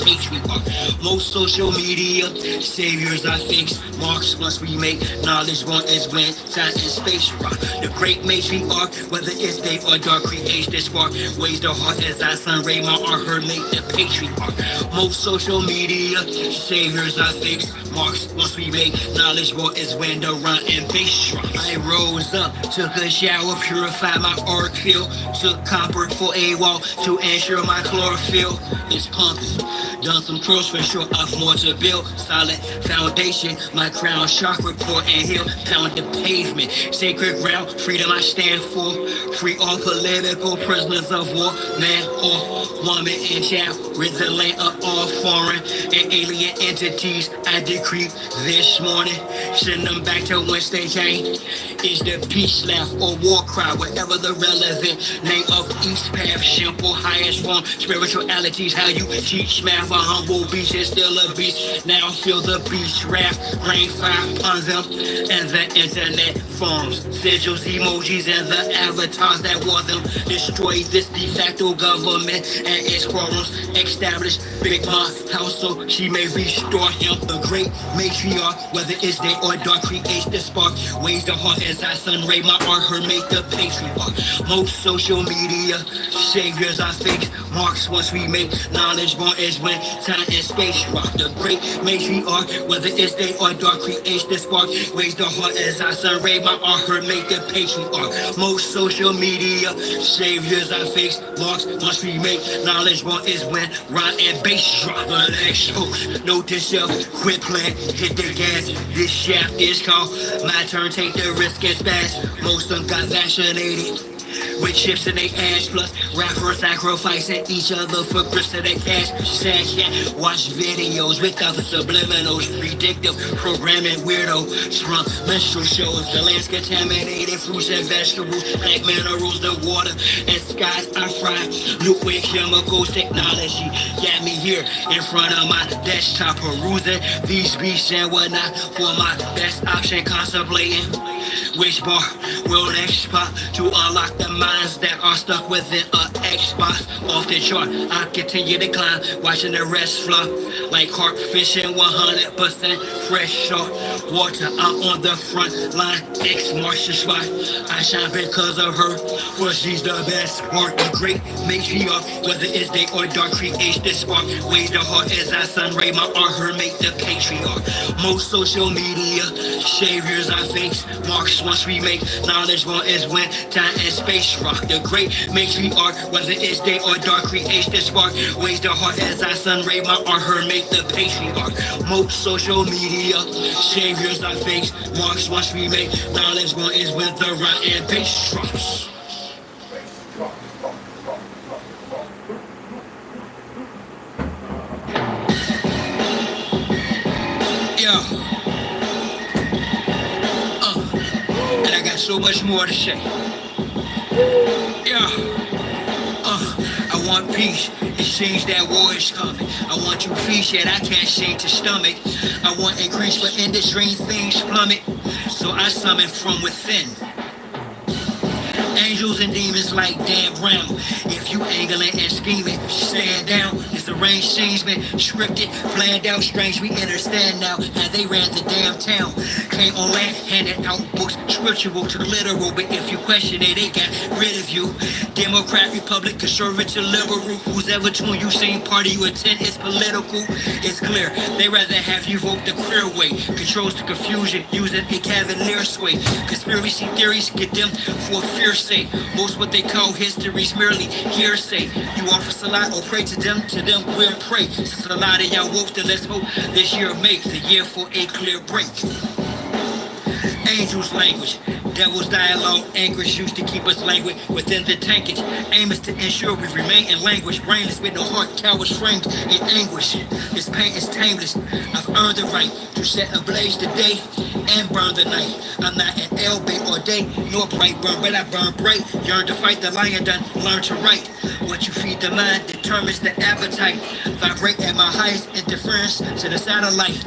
patriarch. Most social media saviors are fakes. Marks once we make knowledge one is when time and space rock. The great matriarch, whether it's day or dark, creates this spark. Ways the heart as I sun ray my art her make the patriarch. Most social media saviors are fakes. Marks once we make knowledge one is when the run and bass drop. I rose up, took a shower, purified my arc field, took copper for a wall to ensure my chlorophyll is pumping. Done some curls for sure, I've more to build. Solid foundation, my crown chakra core and hill. Pound the pavement, sacred ground, freedom I stand for. Free all political prisoners of war, man or woman and child. Rid the land of all foreign and alien entities. I decree this morning, send them back to whence they came. Is the peace laugh or war cry, whatever the relevant name of each path. Simple, highest form, spiritualities, how you teach math. A humble beast is still a beast. Now feel the beast wrath, rain fire upon them, and the internet forms, sigils, emojis, and the avatars that wore them. Destroy this de facto government and its quarrels. Establish Big Mom's house so she may restore him. The great matriarch, whether it's day or dark, creates the spark. Ways the heart as I sun ray my art her make the patriarch. Most social media saviors are fakes. Marks once we make knowledge born is when time and space rock. The great matriarch, whether it's day or dark, creates the spark. Ways the heart as I sun ray my art her make the patriarch. Most social media saviors are fakes. Marks once we make knowledge born is when rhyme and bass drop. Relax, host, note to self, quit playing, hit the gas. This shaft is called my turn, take the risk and spaz. Most of them got vaccinated with chips in their ass, plus rappers sacrificing each other for grits of their cash. Sad cat, watch videos without the subliminals. Predictive programming weirdos from menstrual shows. The land's contaminated, fruits and vegetables, black minerals, the water and skies I fry. Liquid chemicals, technology got me here in front of my desktop, perusing these beats and whatnot for my best option, contemplating which bar will next pop to unlock the minds that are stuck within a Xbox. Off the chart, I continue to climb, watching the rest flop like carp fishing, 100% fresh salt water. I'm on the front line, X marks the spot. I shine because of her, for she's the best part. The great matriarch, whether it's day or dark, creates the spark. Ways the heart as I sun ray my art her make the patriarch. Most social media saviors are fakes. Marks once we make knowledge one is when time and space rock. The great matriarch, whether it's day or dark, creates the spark. Ways the heart as I sun ray my art her make the patriarch. Most social media saviors are fakes. Marks once we make knowledge one is when the rhyme and bass drops. And I got so much more to say. I want peace. It seems that war is coming. I want you feast, yet I can't seem to stomach. I want increase, but in this dream things plummet. So I summon from within. Angels and demons like Dan Brown. If you angling and scheming, stand down. It's arranged scenes been scripted, planned out, strange. We understand now how they ran the damn town. Came on land, handed out books, spiritual to literal. But if you question it, they got rid of you. Democrat, Republic, conservative, liberal. Who's ever tune you same party you attend is political. It's clear they rather have you vote the clear way. Controls the confusion, using a cavalier sway. Conspiracy theories get them for fierce sake. Most what they call history's merely hearsay. You offer salat or pray to them we'll pray. Since a lot of y'all woke, then let's hope this year make the year for a clear break. Angels language, devil's dialogue, anguish used to keep us languid within the tankage. Aim is to ensure we remain in language, brainless with no heart, cowards framed in anguish. This pain is tameless. I've earned the right to set ablaze the day and burn the night. I'm not an L-bait or day, nor bright burn, but I burn bright. Yearn to fight the lion, done learn to write. What you feed the mind determines the appetite. Vibrate at my highest interference to the satellite.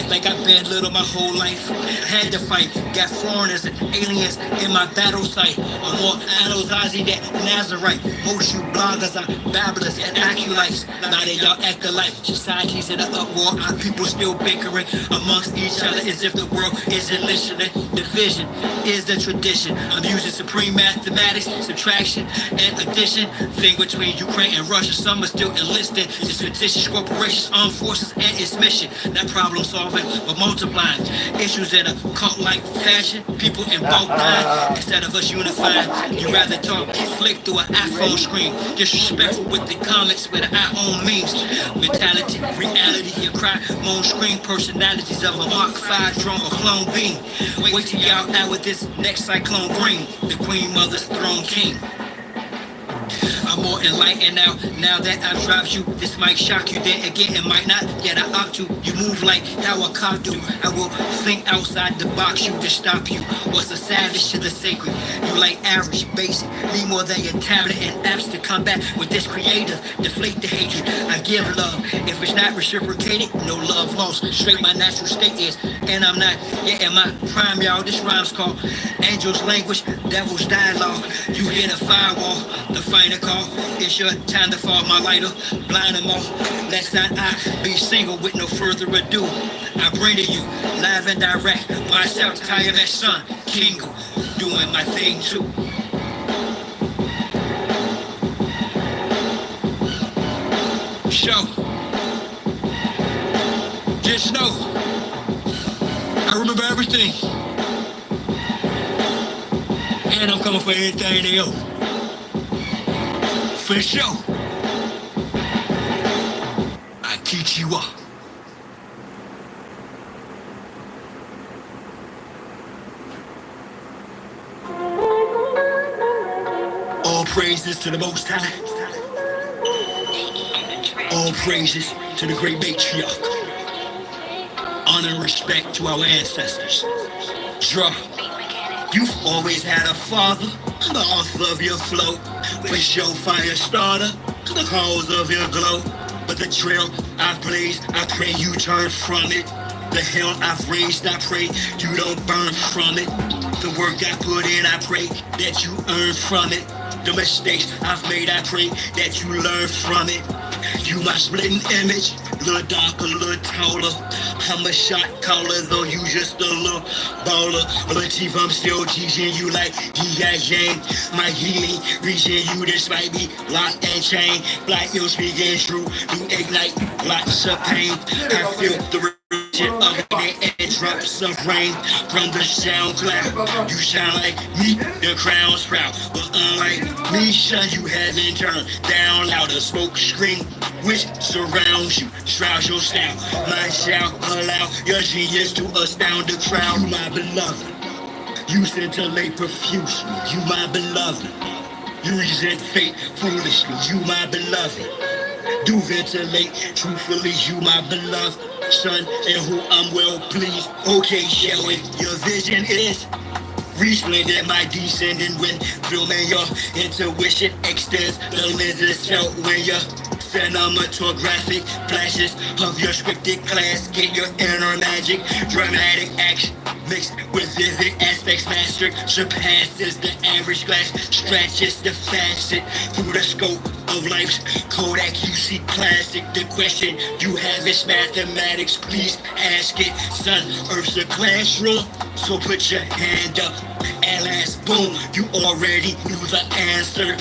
Like I've been little my whole life. I had to fight, got foreigners and aliens aliens in my battle site. I'm more analyzing that Nazarite. Most you bloggers are babblers and acolytes. Now they y'all act alike. Society's in an uproar. Our people still bickering amongst each other as if the world isn't listening. Division is the tradition. I'm using supreme mathematics, subtraction and addition. Thing between Ukraine and Russia, some are still enlisted. It's fictitious corporations, armed forces, and its mission. Not problem solving, but multiplying. Issues in a cult-like fashion. People in bulk dying instead of us unifying. You rather talk flick through an iPhone screen. Disrespectful with the comments with our own memes. Mentality, reality, you cry, moan, scream. Personalities of a Mark 5 drone or clone beam. Wait till y'all out with this next cyclone green. The Queen Mother's throne king. I'm more enlightened now that I've dropped you. This might shock you, then again it might not. Yet I opt to. You move like how a cop do. I will think outside the box you to stop you. What's a savage to the sacred? You like average, basic. Need more than your tablet and apps to come back with this creative. Deflate the hatred. I give love. If it's not reciprocated, no love lost. Straight my natural state is. And I'm not yet in my prime, y'all. This rhyme's called Angel's Language, Devil's Dialogue. You hear the firewall, the final call. It's your time to fall, my lighter. Blind them all. Let's not I be single with no further ado. I bring to you live and direct. Myself, tired that son, Kingo, doing my thing too. Show. Just know, I remember everything. And I'm coming for everything they owe. For sure. I teach you up. All praises to the Most High. All praises to the great matriarch. Honor and respect to our ancestors. Jah, you've always had a father, the author of your flow. Was your fire starter, the cause of your glow. But the trail I've blazed, I pray you turn from it. The hell I've raised, I pray you don't burn from it. The work I put in, I pray that you earn from it. The mistakes I've made, I pray that you learn from it. You my splitting image, little darker, little taller. I'm a shot caller, though you just a little baller. But chief, I'm still teaching you like Yang. My healing reaching you despite me lock and chain. Black you speaking true, you ignite lots of pain. I feel the of it and drops of rain from the sound cloud. You shine like me, the crown sprout. But unlike me, son, you haven't turned down loud. A smoke screen which surrounds you, shrouds your style. Mine shall allow your genius to astound the crowd. You my beloved, you scintillate profusely. You my beloved, you resent fate foolishly. You my beloved, do ventilate truthfully. You my beloved son, and who I'm well pleased. Okay, shall it? Your vision is resplendent, my descending when filming your intuition extends. The lenses felt when your cinematographic flashes of your scripted class get your inner magic. Dramatic action mixed with vivid aspects mastered surpasses the average glass, stretches the facet through the scope of life's Kodak UC classic. The question you have is mathematics, please ask it. Son, Earth's a classroom, so put your hand up. At last, boom, you already knew the answer.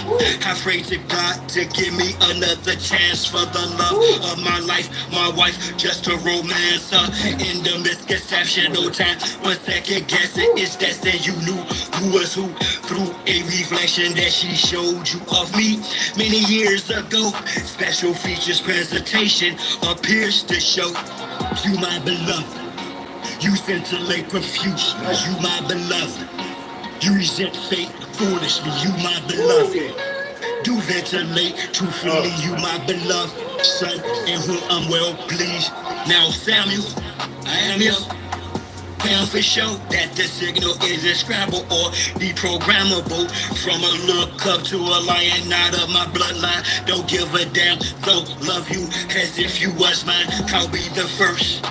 I pray to God to give me another chance for the love of my life, my wife, just a romance her. In the misconception, no time for second guessing. It's destined you knew who was who through a reflection that she showed you of me many years ago. Special features presentation appears to show you my beloved. You scintillate profusely. You my beloved. You resent fate foolishly. You my beloved. Do ventilate truthfully. You my beloved son, in whom I'm well pleased. Now Samuel, I am here. Found for sure that the signal isn't scramble or deprogrammable. From a little cub to a lion, not of my bloodline. Don't give a damn, though love you as if you was mine. I'll be the first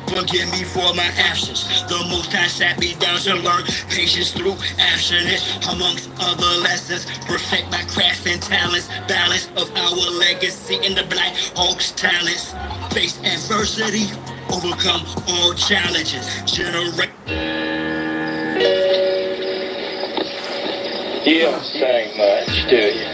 Forgive me for my absence. The Most High sat me down to learn patience through abstinence, amongst other lessons. Perfect my craft and talents, balance of our legacy in the Black Hawk's talents. Face adversity, overcome all challenges. Generate. You don't sing much, do you?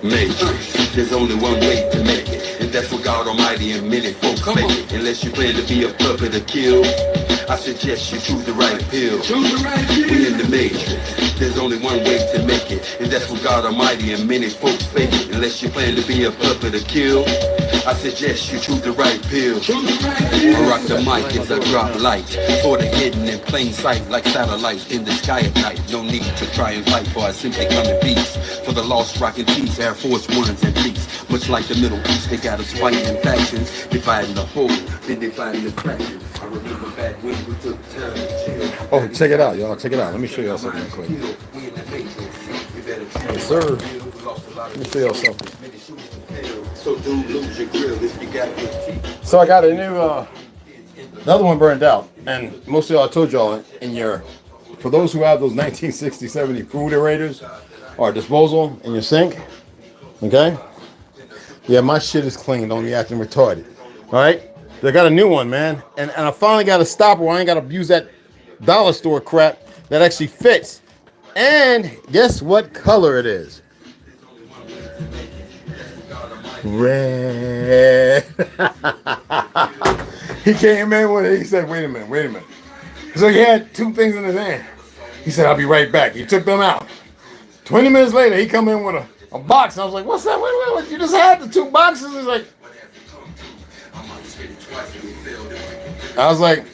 Matrix, there's only one way to make it, and that's what God Almighty and many folks make it. Unless you plan to be a puppet or kill, I suggest you choose the right pill. We in the Matrix, there's only one way to make it, and that's what God Almighty and many folks fake it. Unless you plan to be a puppet or kill, I suggest you choose the right pill. I rock the mic as I drop light, sort of hidden in plain sight like satellites in the sky at night. No need to try and fight, for I simply come in peace. For the lost rockin' peace, Air Force Ones and fleets. Much like the Middle East, they got us fighting in factions, dividing the whole, then dividing the fractions. I remember back when we took time to chill. Oh, check it out, y'all. Check it out. Let me show y'all something real quick. Yes, sir. Let me show y'all something. So I got a new, the other one burned out, and most of y'all, I told y'all in your, for those who have those 1960, 70 food aerators or disposal in your sink, okay? Yeah, my shit is clean. Don't be acting retarded. All right? They got a new one, man, and I finally got a stopper where I ain't got to use that dollar store crap that actually fits. And guess what color it is? Red. He came in with it. He said, wait a minute. So he had two things in his hand. He said, I'll be right back. He took them out. 20 minutes later, he come in with a box. I was like, what's that? Wait, you just had the two boxes? He's like, I was like,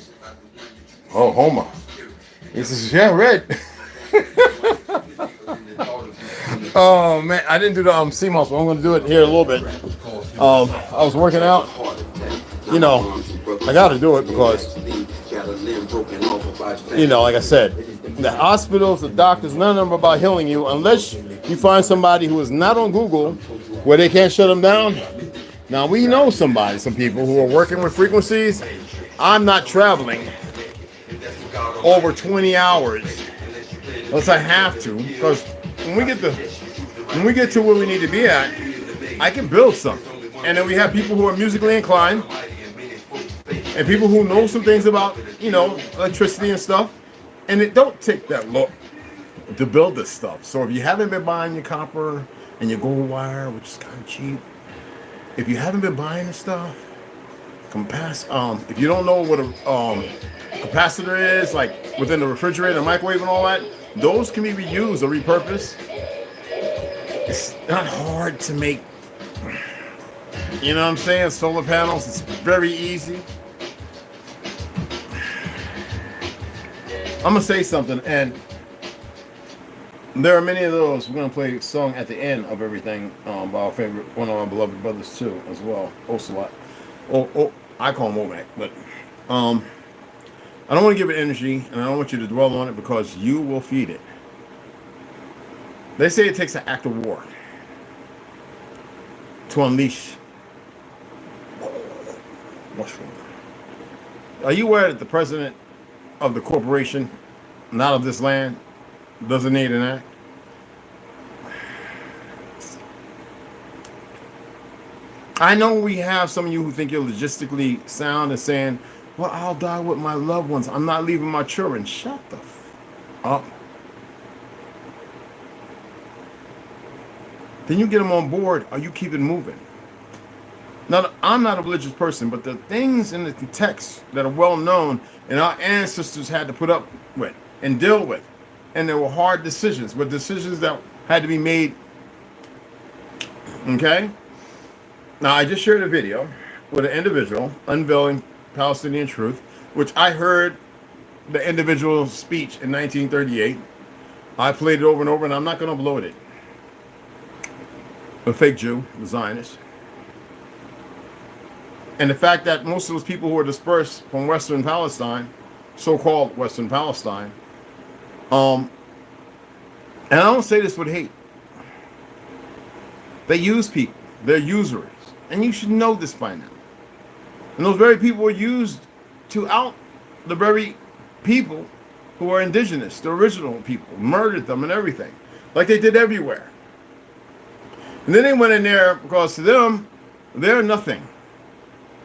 oh, Homer. He says, yeah, red. Oh man, I didn't do the CMOS, but I'm going to do it here a little bit. I was working out. You know, I got to do it because, you know, like I said, the hospitals, the doctors, none of them are about healing you unless you find somebody who is not on Google where they can't shut them down. Now we know some people who are working with frequencies. I'm not traveling over 20 hours unless I have to, because when we get to where we need to be at, I can build something. And then we have people who are musically inclined and people who know some things about, you know, electricity and stuff. And it don't take that long to build this stuff. So if you haven't been buying your copper and your gold wire, which is kind of cheap, if you haven't been buying this stuff, if you don't know what a capacitor is, like within the refrigerator, microwave and all that, those can be reused or repurposed. It's not hard to make, you know what I'm saying, solar panels. It's very easy. I'm going to say something, and there are many of those. We're going to play a song at the end of everything by our favorite, one of our beloved brothers too, as well, Ocelot. Oh, I call him Womack, but I don't want to give it energy, and I don't want you to dwell on it because you will feed it. They say it takes an act of war to unleash. Mushroom. Are you aware that the president of the corporation, not of this land, doesn't need an act? I know we have some of you who think you're logistically sound and saying, well, I'll die with my loved ones. I'm not leaving my children. Shut the f up. Then you get them on board, or you keep it moving. Now, I'm not a religious person, but the things in the text that are well known and our ancestors had to put up with and deal with, and there were hard decisions, but decisions that had to be made. Okay? Now, I just shared a video with an individual unveiling Palestinian truth, which I heard the individual's speech in 1938. I played it over and over, and I'm not going to upload it. A fake Jew, the Zionist. And the fact that most of those people who were dispersed from Western Palestine, so-called Western Palestine, and I don't say this with hate. They use people. They're usurers. And you should know this by now. And those very people were used to out the very people who are indigenous, the original people, murdered them and everything, like they did everywhere. And then they went in there because to them, they're nothing.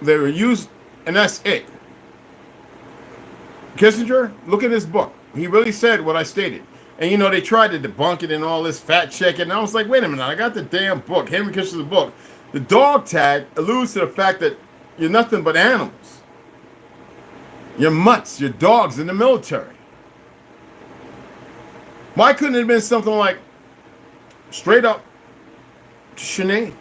They were used, and that's it. Kissinger, look at his book. He really said what I stated. And you know, they tried to debunk it and all this fact checking. And I was like, wait a minute, I got the damn book, Henry Kissinger's book. The dog tag alludes to the fact that you're nothing but animals. You're mutts, you're dogs in the military. Why couldn't it have been something like straight up Sinead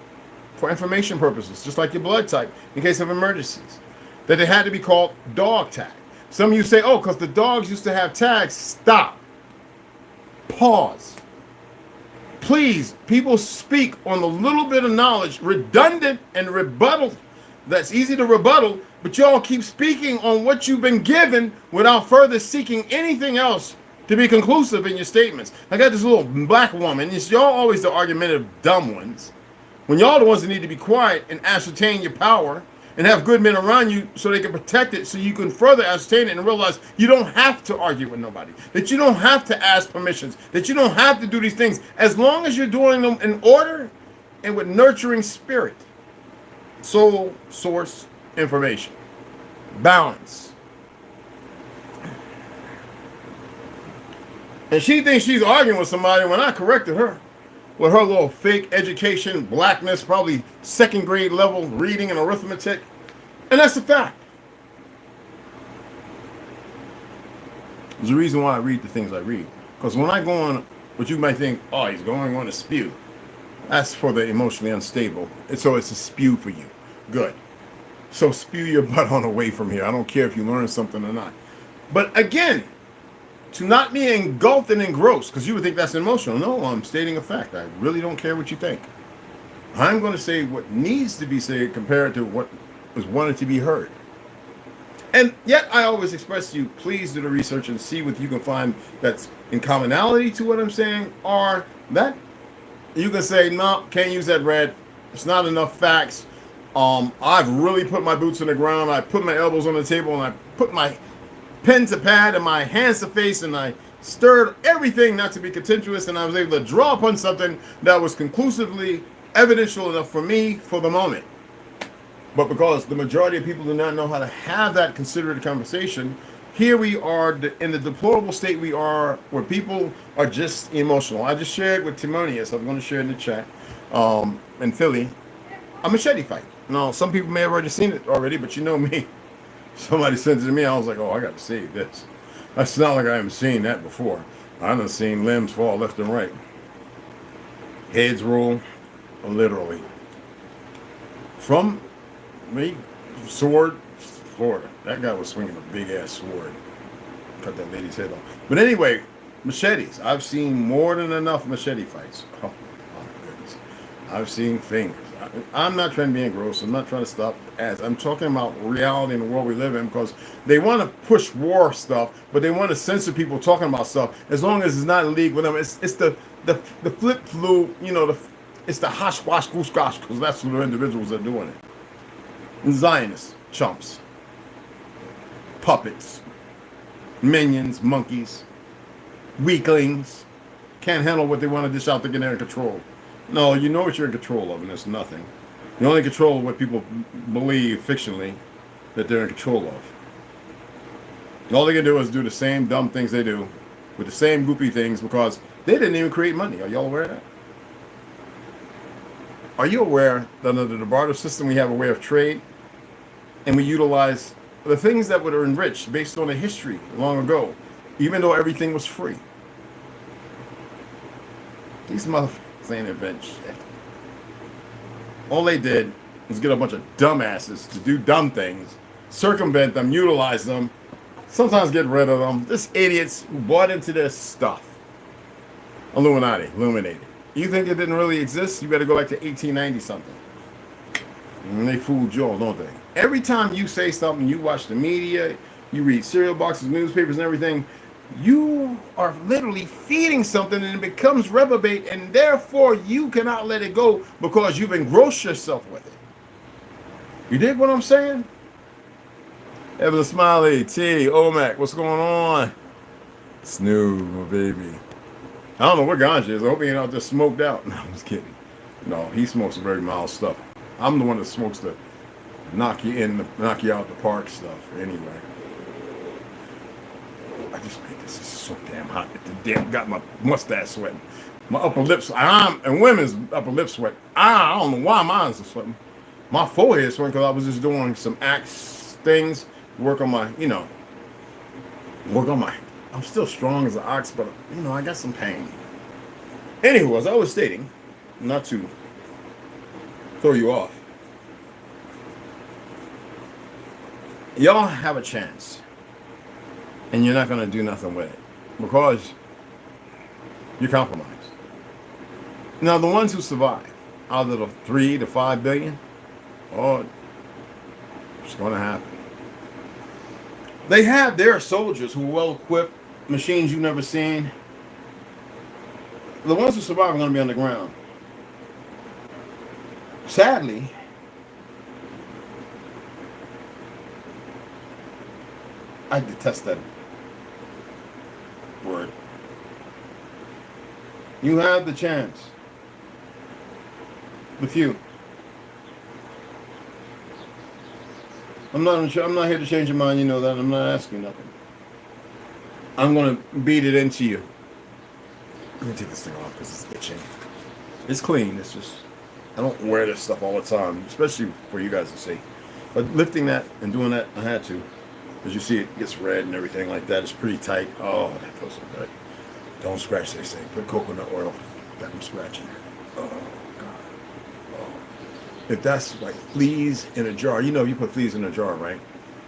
for information purposes, just like your blood type in case of emergencies? That it had to be called dog tag. Some of you say, oh, because the dogs used to have tags. Stop. Pause. Please, people speak on the little bit of knowledge, redundant and rebuttal. That's easy to rebuttal, but y'all keep speaking on what you've been given without further seeking anything else to be conclusive in your statements. I got this little black woman. It's y'all always the argumentative dumb ones. When y'all the ones that need to be quiet and ascertain your power and have good men around you so they can protect it, so you can further ascertain it and realize you don't have to argue with nobody, that you don't have to ask permissions, that you don't have to do these things, as long as you're doing them in order and with nurturing spirit. Soul, source, information. Balance. And she thinks she's arguing with somebody when I corrected her with her little fake education, blackness, probably second grade level reading and arithmetic. And that's a fact. There's a reason why I read the things I read. Because when I go on what you might think, oh, he's going on a spew. That's for the emotionally unstable. And so it's a spew for you. Good. So spew your butt on away from here. I don't care if you learn something or not. But again, to not be engulfed and engrossed, because you would think that's emotional. No, I'm stating a fact. I really don't care what you think. I'm going to say what needs to be said compared to what is wanted to be heard. And yet I always express to you, please do the research and see what you can find that's in commonality to what I'm saying, or that you can say, no, can't use that red. It's not enough facts. I've really put my boots on the ground. I put my elbows on the table and I put my pen to pad and my hands to face, and I stirred everything not to be contentious, and I was able to draw upon something that was conclusively evidential enough for me for the moment. But because the majority of people do not know how to have that considerate conversation, here we are in the deplorable state we are, where people are just emotional. I just shared with Timonius, I'm going to share in the chat, in Philly, a machete fight. Now, some people may have already seen it already, but you know me. Somebody sent it to me, I was like, oh, I got to save this. It's not like I haven't seen that before. I done seen limbs fall left and right. Heads roll, literally. From me, sword, Florida. That guy was swinging a big-ass sword. Cut that lady's head off. But anyway, machetes. I've seen more than enough machete fights. Oh, my goodness. I've seen fingers. I'm not trying to be engrossed. I'm not trying to stop ads. I'm talking about reality in the world we live in, because they want to push war stuff, but they want to censor people talking about stuff as long as it's not in league with them. It's the flip flu, you know, it's the hosh wash goose gosh, because that's the individuals that are doing it. And Zionists, chumps, puppets, minions, monkeys, weaklings, can't handle what they want to dish out to get in control. No, you know what you're in control of, and it's nothing. You're only in control of what people believe fictionally that they're in control of. All they can do is do the same dumb things they do with the same goofy things, because they didn't even create money. Are y'all aware of that? Are you aware that under the barter system we have a way of trade, and we utilize the things that were enriched based on a history long ago, even though everything was free? These motherfuckers ain't invent shit. All they did was get a bunch of dumbasses to do dumb things, circumvent them, utilize them, sometimes get rid of them. Just idiots who bought into this stuff. Illuminati, illuminated. You think it didn't really exist? You better go back to 1890 something. And they fooled you all, don't they? Every time you say something, you watch the media, you read cereal boxes, newspapers, and everything, you are literally feeding something and it becomes reprobate, and therefore you cannot let it go because you've engrossed yourself with it. You dig what I'm saying? Evelyn Smiley, T, Omac, what's going on? Snoo, my baby. I don't know what ganja is. I hope he ain't out there smoked out. No, I'm just kidding. No, he smokes some very mild stuff. I'm the one that smokes the knock you out the park stuff. Anyway, I just made this. This is so damn hot. It got my mustache sweating. My upper lips. And women's upper lip sweat. I don't know why mine's sweating. My forehead sweating because I was just doing some axe things. Work on my. I'm still strong as an ox, but I got some pain. Anyway, as I was stating, not to throw you off, y'all have a chance, and you're not going to do nothing with it because you're compromised. Now, the ones who survive out of the 3 to 5 billion, it's going to happen. They have their soldiers who are well equipped, machines you've never seen. The ones who survive are going to be on the ground. Sadly, I detest that word. You have the chance. The few. I'm not here to change your mind, you know that. I'm not asking nothing. I'm going to beat it into you. Let me take this thing off because it's itching. It's clean. It's just, I don't wear this stuff all the time, especially for you guys to see. But lifting that and doing that, I had to. As you see, it gets red and everything like that. It's pretty tight. Oh, that feels so good. Don't scratch, they say. Put coconut oil. That I'm scratching. Oh, God. Oh. If that's like fleas in a jar, you put fleas in a jar, right?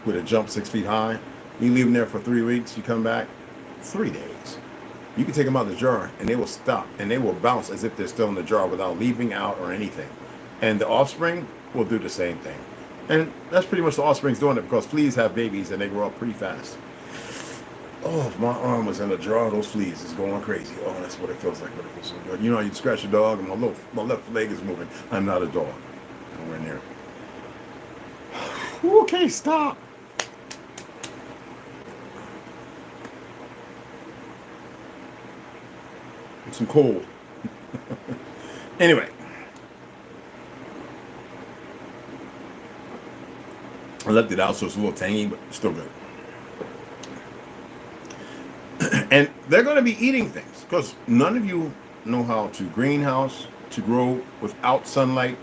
With a jump 6 feet high. You leave them there for 3 weeks. You come back 3 days. You can take them out of the jar and they will stop and they will bounce as if they're still in the jar without leaving out or anything. And the offspring will do the same thing. And that's pretty much the offspring's doing it because fleas have babies and they grow up pretty fast. Oh, if my arm was in a jar, those fleas is going crazy. Oh, that's what it feels like, but it feels so good. You scratch a dog and my left leg is moving. I'm not a dog. Nowhere near. Okay, stop. It's some cold. Anyway. I left it out so it's a little tangy, but still good. And they're going to be eating things because none of you know how to greenhouse, to grow without sunlight.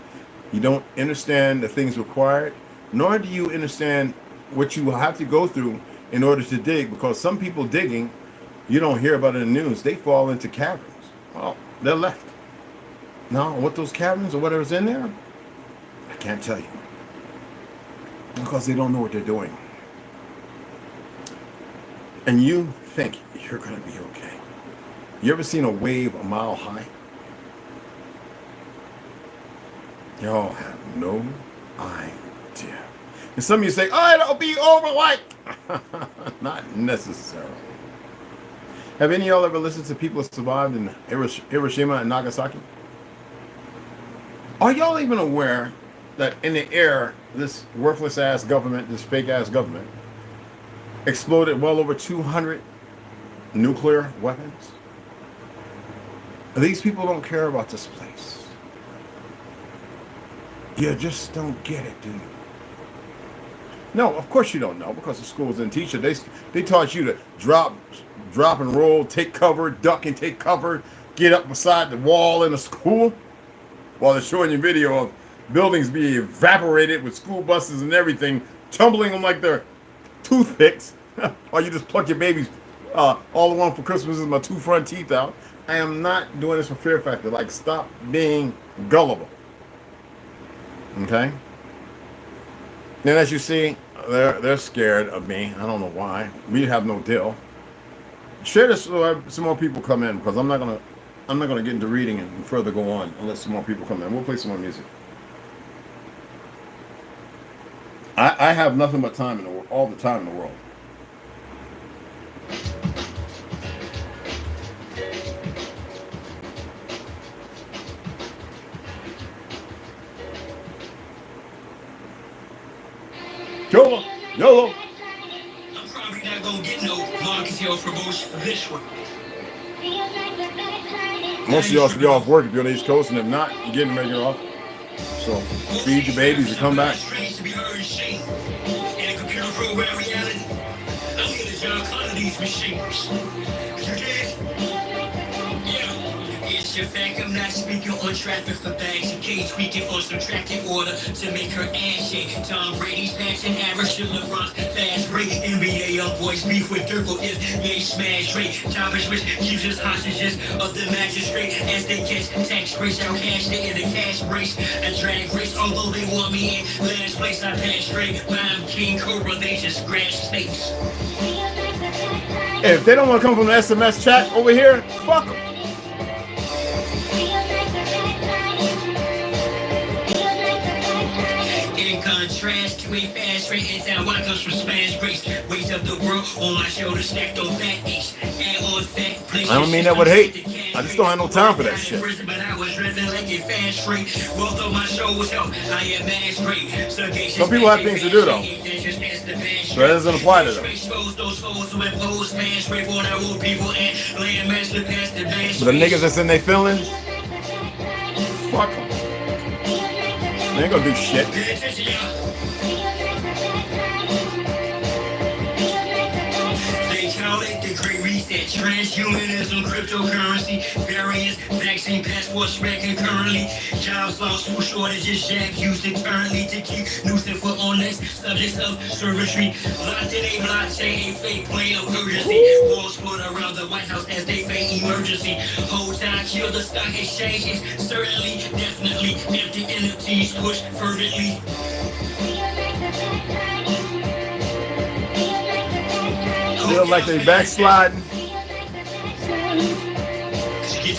You don't understand the things required, nor do you understand what you have to go through in order to dig, because some people digging, you don't hear about it in the news, they fall into caverns. Well, they're left. Now, what those caverns or whatever's in there, I can't tell you. Because they don't know what they're doing. And you think you're going to be okay. You ever seen a wave a mile high? Y'all have no idea. And some of you say, oh, it'll be over like. Not necessarily. Have any of y'all ever listened to people that survived in Hiroshima and Nagasaki? Are y'all even aware that in the air, this worthless ass government, this fake ass government, exploded well over 200 nuclear weapons? These people don't care about this place. You just don't get it, do you? No, of course you don't know, because the schools didn't teach it. They taught you to drop and roll, take cover, duck and take cover, get up beside the wall in a school, while they're showing you video of buildings being evaporated with school buses and everything, tumbling them like they're toothpicks, or you just pluck your babies. All I want for Christmas is my 2 front teeth out. I am not doing this for fear factor. Like, stop being gullible. Okay? And as you see, they're scared of me. I don't know why. We have no deal. Share this so some more people come in, because I'm not gonna get into reading and further go on unless some more people come in. We'll play some more music. I have nothing but time in the world, all the time in the world. YOLO. I'm probably not gonna get no Marcus Hill promotion for this one. Most of y'all should be off work if you're on the East Coast, and if not, you're getting ready to get off. So feed your babies and come back. Strange to be heard and seen. In a computer program reality, I'm here to John Connor these machines. You dig? Yeah. It's your fact I'm not speaking on traffic for bags and cage tweaking on some tracking order to make her ass shake. Tom Brady's passing average to LeBron's fast break. NBA young boys beef with Durkle if they smash rate. Thomas Rich keeps us hostages of the magistrate as they catch tax race out cash they in the cash race. A drag race, although they want me in last place I pass straight. I'm King Cobra, they just scratch space. If they don't want to come from the SMS chat over here, fuck them. In contrast to a fast rate, and down one comes from Spanish grace. Weight of the world on my shoulders, stacked on back ace. And on fact, place I don't mean that with hate. I just don't have no time for that shit. But I was driven like a fast rate. Wealth on my shoulders, help. I am mass great. Some people have things to do though. So that doesn't apply to them. But the niggas that's in their feelings, fuck them. They ain't gonna do shit. They call it the Great Reset. Transhumanism, cryptocurrency, variants, vaccine passports spread concurrently. Jobs lost, food shortages, jack used internally to keep nuisance for honest subjects of servitude. Locked in a blockchain, a fake plan of urgency. Walls put around the White House as they fake emergency. Whole time kill the stock exchanges. Certainly, definitely, empty NFTs push fervently. Feel like they backsliding.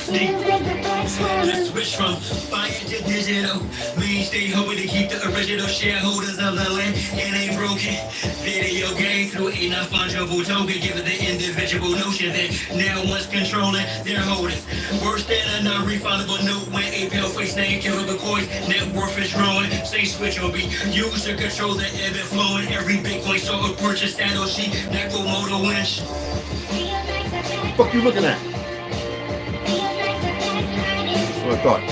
Let's switch from fire to digital. Mainstay hoping to keep the original shareholders of the land in a broken video game through a non-fungible token, giving the individual notion that now one's controlling their holdings. Worse than a non-refundable note when a pale face name killed the coins. Net worth is growing. Say switch will be used to control the ebb and flowing. Every Bitcoin sold or purchased saddle sheet. Nakamoto winch. Fuck you looking at? That's what I thought.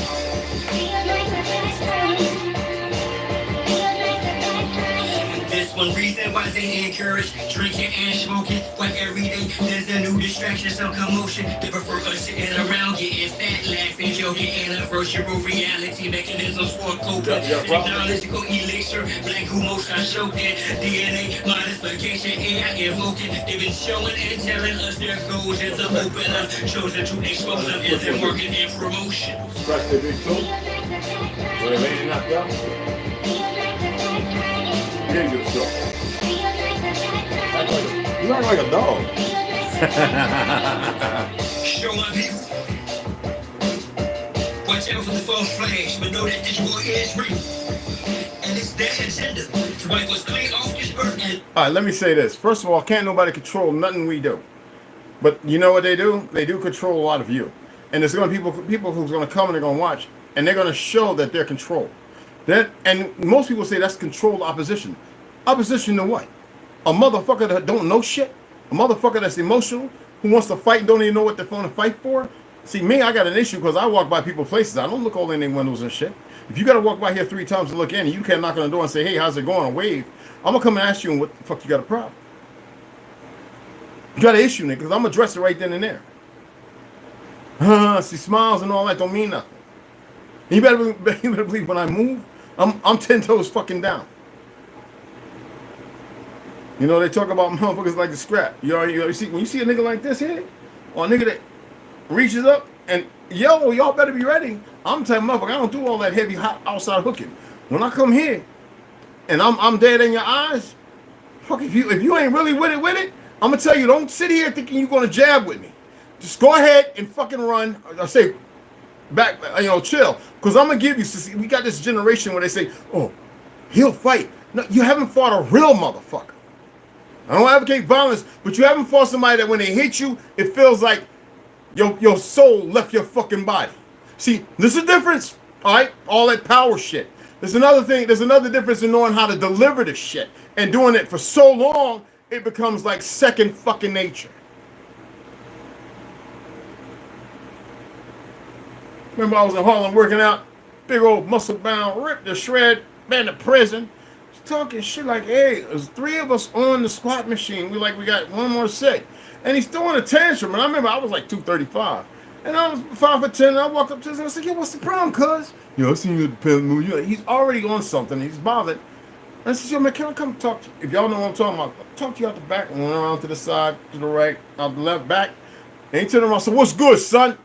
This one reason why they encourage drinking and smoking. Why every day there's a new distraction, some commotion. They prefer us sitting around getting fat, laughing, joking, and a virtual reality mechanisms for coping. Technological elixir, black emotion choking, DNA modification, AI evoking. They've been showing and telling us their goals as a open up, chosen to expose them as their marketing and promotion. Scratch the big toe. Where the lady knocked out. You didn't get a show. You look like a dog. Show my people. Watch out for the false flash, but know that this war is real. And it's their agenda to wipe us clean off this earth. All right, let me say this. First of all, can't nobody control nothing we do. But you know what they do? They do control a lot of you. And there's going to be people who's going to come and they're going to watch, and they're going to show that they're controlled. And most people say that's controlled opposition. Opposition to what? A motherfucker that don't know shit? A motherfucker that's emotional, who wants to fight and don't even know what they're going to fight for? See, me, I got an issue because I walk by people places. I don't look all in their windows and shit. If you got to walk by here 3 times to look in, and you can't knock on the door and say, hey, how's it going, or wave, I'm going to come and ask you, and what the fuck you got a problem? You got an issue, nigga, because I'm going to address it right then and there. See, smiles and all that don't mean nothing. And you better believe when I move, I'm 10 toes fucking down. You know, they talk about motherfuckers like the scrap. You see, when you see a nigga like this here, or a nigga that reaches up and, yo, y'all better be ready. I'm the type of motherfucker, I don't do all that heavy hot outside hooking. When I come here and I'm dead in your eyes, fuck, if you ain't really with it, I'm gonna tell you, don't sit here thinking you're gonna jab with me. Just go ahead and fucking run. I say back, chill. Because I'm gonna give you, we got this generation where they say, oh, he'll fight. No, you haven't fought a real motherfucker. I don't advocate violence, but you haven't fought somebody that when they hit you, it feels like your soul left your fucking body. See, there's a difference, all right? All that power shit. There's another thing, there's another difference in knowing how to deliver the shit and doing it for so long, it becomes like second fucking nature. Remember I was in Harlem working out, big old muscle bound, ripped to shred, been to prison. Talking shit like, hey, there's 3 of us on the squat machine. We got one more set. And he's throwing a tantrum. And I remember I was like 235. And I was 5'10", and I walked up to him and I said, yo, what's the problem, cuz? Yo, I seen you at the pen move. He's already on something. He's bothered. And I said, yo, man, can I come talk to you? If y'all know what I'm talking about, I'll talk to you out the back. And went around to the side, to the right, out the left, back. And he turned around and said, what's good, son?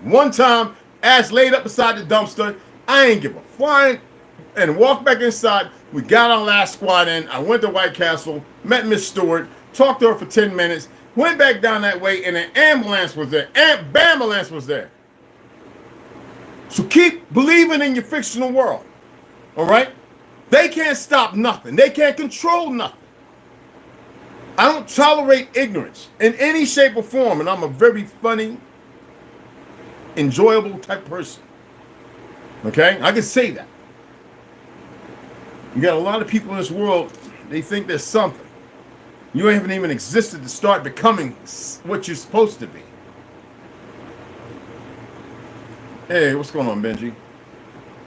One time, ass laid up beside the dumpster. I ain't give a flying. And walked back inside. We got our last squad in. I went to White Castle, met Miss Stewart, talked to her for 10 minutes, went back down that way, and an ambulance was there. Ambulance was there. So keep believing in your fictional world. All right? They can't stop nothing. They can't control nothing. I don't tolerate ignorance in any shape or form, and I'm a very funny, enjoyable type person. Okay? I can say that. You got a lot of people in this world, they think there's something. You haven't even existed to start becoming what you're supposed to be. Hey, what's going on, Benji?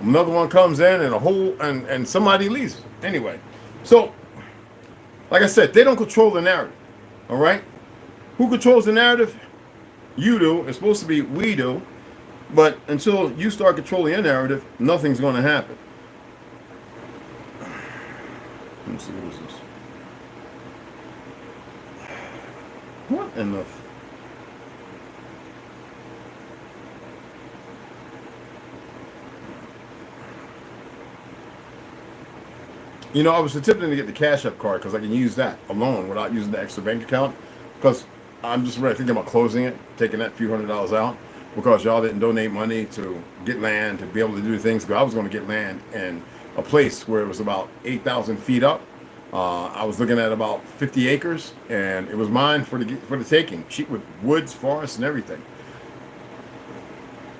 Another one comes in and somebody leaves. Anyway, so, like I said, they don't control the narrative, all right? Who controls the narrative? You do. It's supposed to be we do. But until you start controlling your narrative, nothing's going to happen. Let me see, what is this? What in the... You know, I was attempting to get the Cashapp card because I can use that alone without using the extra bank account. Because I'm just really thinking about closing it, taking that few $100s out. Because y'all didn't donate money to get land, to be able to do things. Because I was going to get land and a place where it was about 8,000 feet up. I was looking at about 50 acres, and it was mine for the taking, cheap with woods, forests, and everything.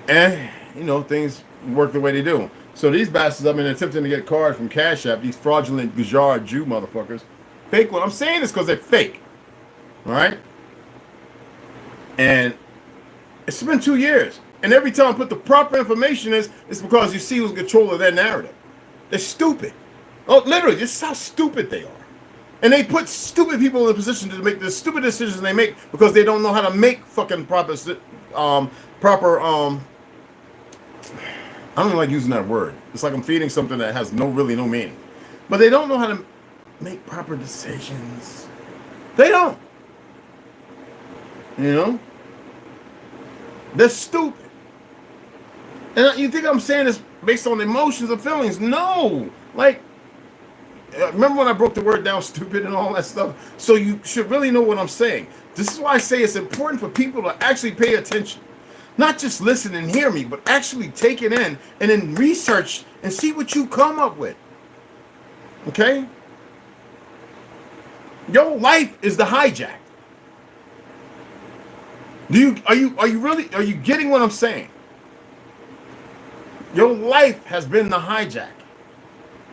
And you know, things work the way they do. So these bastards, I've been attempting to get a card from Cashapp. These fraudulent Gujar Jew motherfuckers, fake. What I'm saying is because they're fake. All right. And it's been 2 years, and every time I put the proper information in, it's because you see who's in control of their narrative. They're stupid. Oh, literally, this is how stupid they are. And they put stupid people in a position to make the stupid decisions they make because they don't know how to make fucking proper, I don't even like using that word. It's like I'm feeding something that has really no meaning. But they don't know how to make proper decisions. They don't. You know? They're stupid. And you think I'm saying this based on emotions or feelings? No. Like, remember when I broke the word down, stupid and all that stuff? So you should really know what I'm saying. This is why I say it's important for people to actually pay attention. Not just listen and hear me, but actually take it in and then research and see what you come up with. Okay? Your life is the hijack. Are you getting what I'm saying? Your life has been the hijack.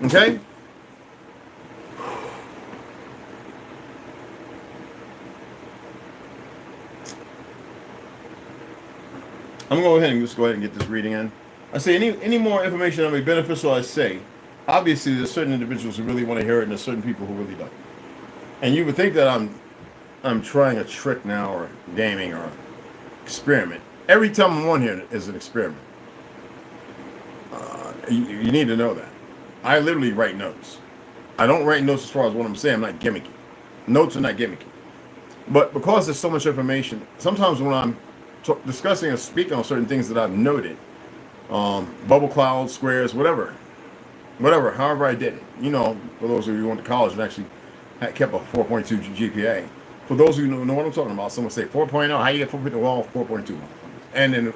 Okay? I'm going to go ahead and get this reading in. I say any more information that may be beneficial, I say. Obviously, there's certain individuals who really want to hear it, and there's certain people who really don't. And you would think that I'm trying a trick now, or gaming, or experiment. Every time I'm on here is an experiment. You need to know that. I literally write notes. I don't write notes as far as what I'm saying. I'm not gimmicky. Notes are not gimmicky. But because there's so much information, sometimes when I'm discussing and speaking on certain things that I've noted, bubble clouds, squares, whatever, however I did it. You know, for those of you who went to college and actually kept a 4.2 GPA. For those of you who know what I'm talking about, someone say 4.0, how you get 4.0? Well, 4.2. And then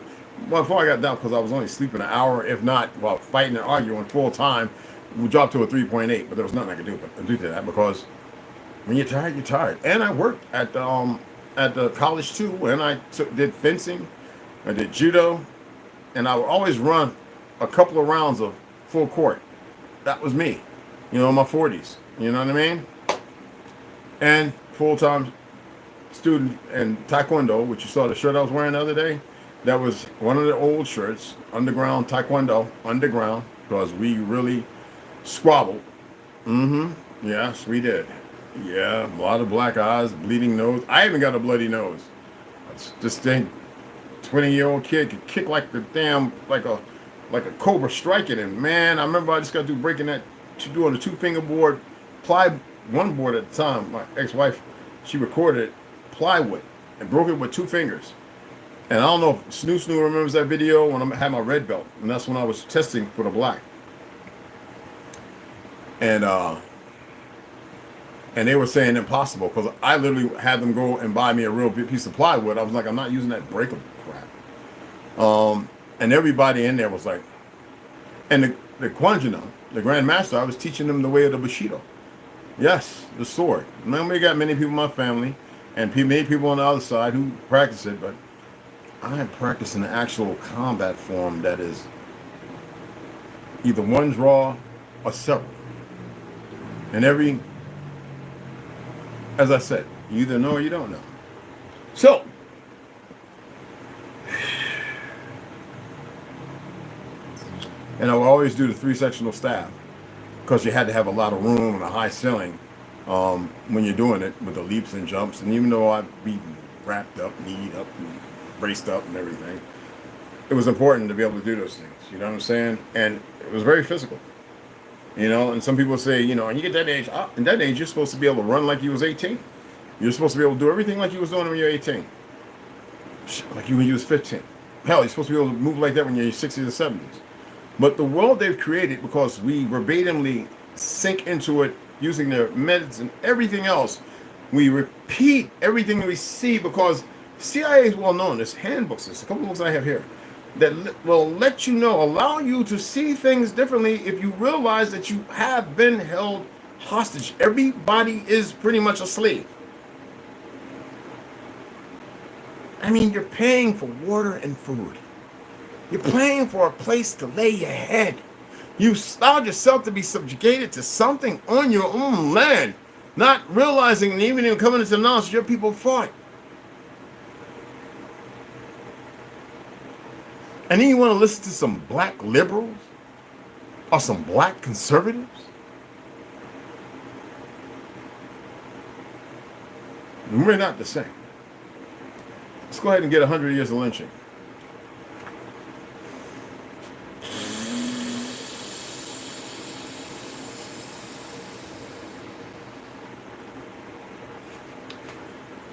before I got down, because I was only sleeping an hour, if not, while fighting and arguing full time, We dropped to a 3.8, but there was nothing I could do to that because when you're tired, you're tired. And I worked at the college too, and I did fencing, I did judo, and I would always run a couple of rounds of full court. That was me, in my 40s. You know what I mean? And full-time student in Taekwondo, which you saw the shirt I was wearing the other day. That was one of the old shirts, underground Taekwondo, underground, because we really squabbled. Yes, we did. Yeah, a lot of black eyes, bleeding nose. I even got a bloody nose. This thing, 20-year-old kid could kick like the damn, like a cobra striking him. Man, I remember I just got through breaking that, doing a 2-finger board, one board at the time. My ex-wife, she recorded it, plywood, and broke it with 2 fingers. And I don't know if Snoo remembers that video when I had my red belt, and that's when I was testing for the black. And they were saying impossible because I literally had them go and buy me a real big piece of plywood. I was like, I'm not using that breakable crap. And everybody in there was like, and the Kwanjino, the Grand Master, I was teaching them the way of the Bushido. Yes, the sword. We got many people in my family and many people on the other side who practice it, but I am practicing the actual combat form that is either one draw or several. And as I said, you either know or you don't know. So, and I would always do the 3-sectional staff because you had to have a lot of room and a high ceiling when you're doing it with the leaps and jumps. And even though I'd be wrapped up, kneed up, and braced up and everything, it was important to be able to do those things. You know what I'm saying? And it was very physical. And some people say, and you get that age, in that age, you're supposed to be able to run like you was 18. You're supposed to be able to do everything like you was doing when you're 18. Like when you was 15. Hell, you're supposed to be able to move like that when you're in your 60s or 70s. But the world they've created, because we verbatimly sink into it using their meds and everything else, we repeat everything we see because CIA is well known. There's handbooks, there's a couple of books I have here, that will let you know, allow you to see things differently if you realize that you have been held hostage. Everybody is pretty much a slave. I mean, you're paying for water and food. You're paying for a place to lay your head. You allowed yourself to be subjugated to something on your own land, not realizing and even coming into knowledge your people fought. And then you want to listen to some black liberals or some black conservatives? We're not the same. Let's go ahead and get 100 years of lynching.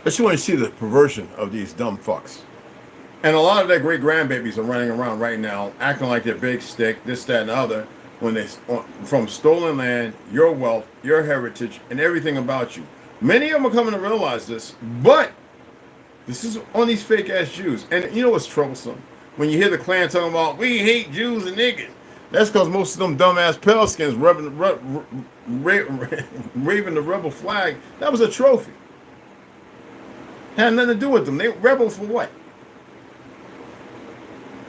I just want to see the perversion of these dumb fucks. And a lot of their great grandbabies are running around right now acting like they're big stick, this, that, and the other, when they from stolen land, your wealth, your heritage, and everything about you. Many of them are coming to realize this, but this is on these fake ass Jews. And you know what's troublesome? When you hear the Klan talking about we hate Jews and niggas, that's because most of them dumbass pale skins waving the rebel flag. That was a trophy. Had nothing to do with them. They rebels for what?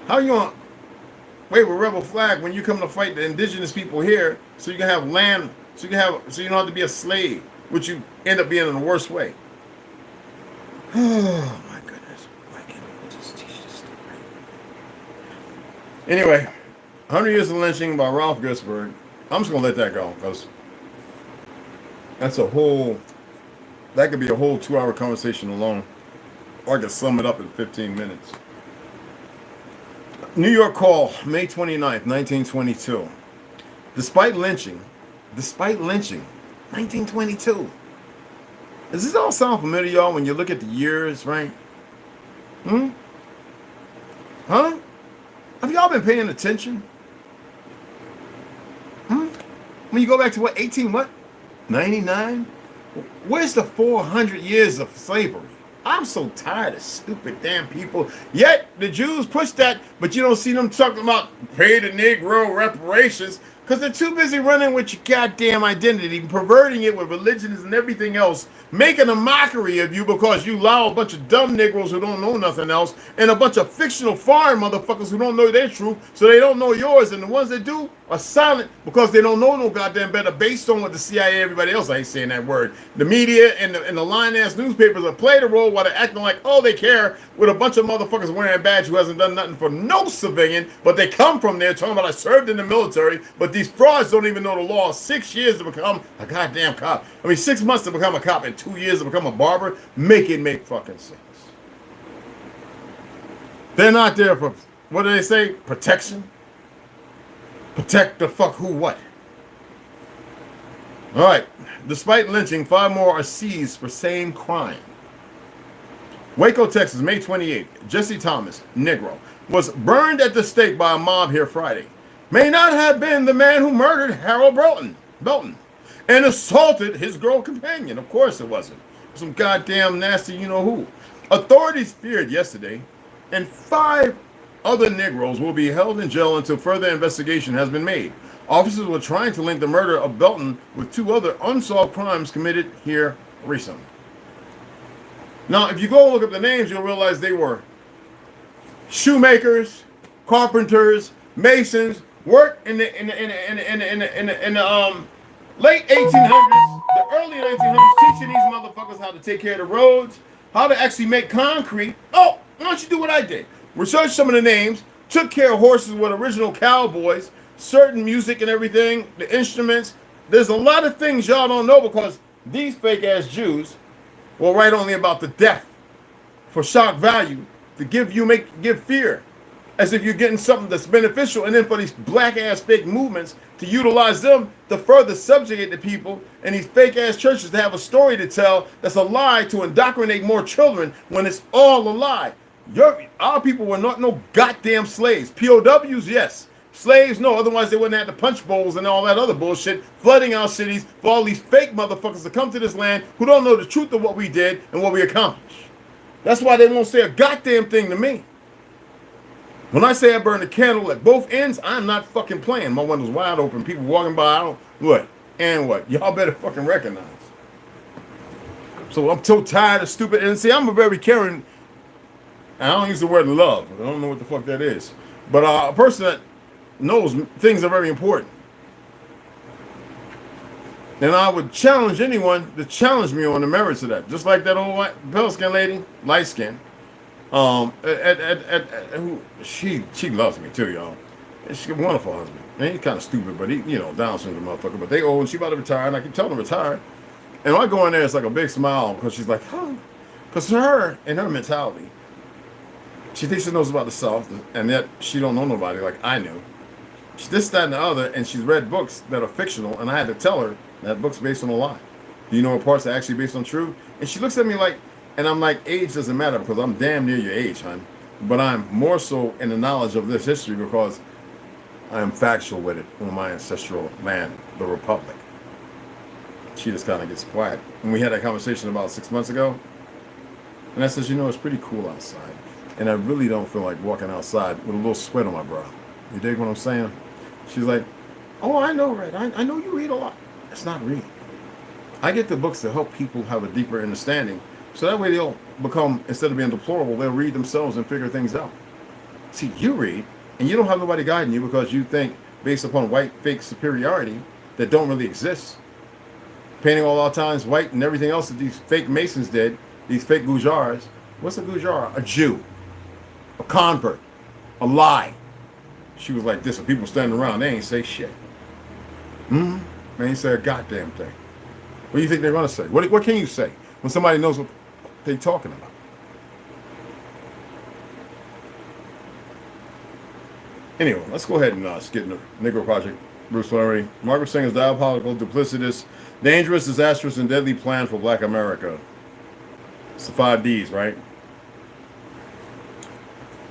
How you gonna wave a rebel flag when you come to fight the indigenous people here, so you can have land, so you don't have to be a slave, which you end up being in the worst way? Oh my goodness! Why can't we just teach this story? Anyway, 100 Years of Lynching by Ralph Ginsberg. I'm just gonna let that go because that could be a whole 2-hour conversation alone, or I could sum it up in 15 minutes. New York Call, May 29th, 1922. Despite lynching, 1922. Does this all sound familiar, y'all, when you look at the years, right? Huh? Have y'all been paying attention? When you go back to 99? Where's the 400 years of slavery? I'm so tired of stupid damn people. Yet the Jews push that, but you don't see them talking about pay the Negro reparations. Because they're too busy running with your goddamn identity, perverting it with religions and everything else, making a mockery of you because you allow a bunch of dumb Negroes who don't know nothing else and a bunch of fictional foreign motherfuckers who don't know their truth, so they don't know yours. And the ones that do are silent because they don't know no goddamn better based on what the CIA, everybody else, I ain't saying that word, the media and the lying-ass newspapers have played a role while they're acting like, oh, they care, with a bunch of motherfuckers wearing a badge who hasn't done nothing for no civilian, but they come from there talking about I served in the military, but these frauds don't even know the law. 6 years to become a goddamn cop. I mean, 6 months to become a cop and 2 years to become a barber. Make it make fucking sense. They're not there for, what do they say? Protection? Protect the fuck who what? All right. Despite lynching, 5 more are seized for same crime. Waco, Texas, May 28th. Jesse Thomas, Negro, was burned at the stake by a mob here Friday. May not have been the man who murdered Harold Belton and assaulted his girl companion. Of course it wasn't. Some goddamn nasty you-know-who. Authorities feared yesterday, and 5 other Negroes will be held in jail until further investigation has been made. Officers were trying to link the murder of Belton with 2 other unsolved crimes committed here recently. Now, if you go look up the names, you'll realize they were shoemakers, carpenters, masons, worked in the late 1800s, the early 1900s, teaching these motherfuckers how to take care of the roads, how to actually make concrete. Oh, why don't you do what I did? Research some of the names, took care of horses with original cowboys, certain music and everything, the instruments. There's a lot of things y'all don't know because these fake-ass Jews will write only about the death for shock value to give fear, as if you're getting something that's beneficial, and then for these black-ass fake movements to utilize them to further subjugate the people, and these fake-ass churches to have a story to tell that's a lie to indoctrinate more children when it's all a lie. Our people were not no goddamn slaves. POWs, yes. Slaves, no. Otherwise, they wouldn't have the punch bowls and all that other bullshit, flooding our cities for all these fake motherfuckers to come to this land who don't know the truth of what we did and what we accomplished. That's why they won't say a goddamn thing to me. When I say I burn a candle at both ends, I'm not fucking playing. My window's wide open. People walking by, I don't, what? And what? Y'all better fucking recognize. So I'm so tired of stupid. And see, I'm a very caring, I don't use the word love. I don't know what the fuck that is. But a person that knows things are very important. And I would challenge anyone to challenge me on the merits of that. Just like that old white, pale skin lady, light skin. She loves me too, y'all. And she's a wonderful husband. And he's kind of stupid, but he, Down syndrome motherfucker. But they old and she about to retire, and I can tell them to retire. And when I go in there, it's like a big smile because she's like, huh? Because her and her mentality, she thinks she knows about the South, and yet she don't know nobody like I knew. This, that, and the other, and she's read books that are fictional, and I had to tell her that book's based on a lie. Do you know what parts are actually based on truth? And she looks at me like, and I'm like, age doesn't matter because I'm damn near your age, hon. But I'm more so in the knowledge of this history because I am factual with it on my ancestral land, the Republic. She just kind of gets quiet. And we had that conversation about 6 months ago, and I said, it's pretty cool outside. And I really don't feel like walking outside with a little sweat on my brow. You dig what I'm saying? She's like, oh, I know, Red. I know you read a lot. It's not reading. I get the books to help people have a deeper understanding. So that way they'll become, instead of being deplorable, they'll read themselves and figure things out. See, you read, and you don't have nobody guiding you because you think, based upon white fake superiority that don't really exist, painting all our times white and everything else that these fake Masons did, these fake Gujars. What's a Gujar? A Jew. A convert. A lie. She was like this, and people standing around, they ain't say shit. They ain't say a goddamn thing. What do you think they're going to say? What can you say when somebody knows what they're talking about? Anyway, let's go ahead and skip the Negro Project. Bruce Larry. Margaret Sanger's diabolical, duplicitous, dangerous, disastrous, and deadly plan for Black America. It's the 5 Ds, right?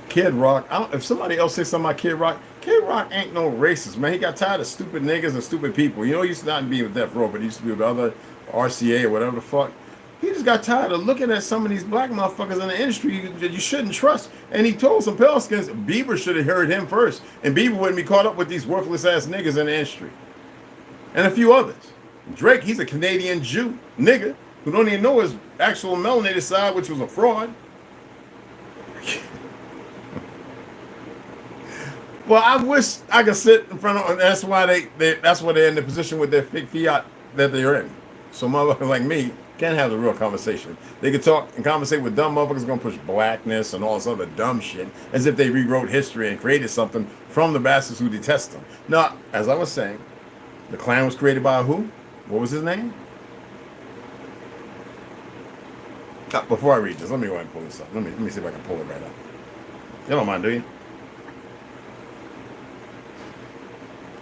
Kid Rock. If somebody else says something about Kid Rock ain't no racist, man. He got tired of stupid niggas and stupid people. He used to not be with Death Row, but he used to be with the other RCA or whatever the fuck. He just got tired of looking at some of these black motherfuckers in the industry that you shouldn't trust. And he told some pale skins Bieber should have heard him first, and Bieber wouldn't be caught up with these worthless ass niggas in the industry, and a few others. Drake, he's a Canadian Jew nigga who don't even know his actual melanated side, which was a fraud. Well, I wish I could sit in front of them. That's why that's why they're in the position with their fake fiat that they're in. So motherfuckers like me can't have the real conversation. They could talk and conversate with dumb motherfuckers gonna push blackness and all this other dumb shit as if they rewrote history and created something from the bastards who detest them. Now, as I was saying, the Klan was created by who? What was his name? Before I read this, let me go ahead and pull this up. Let me see if I can pull it right up. You don't mind, do you?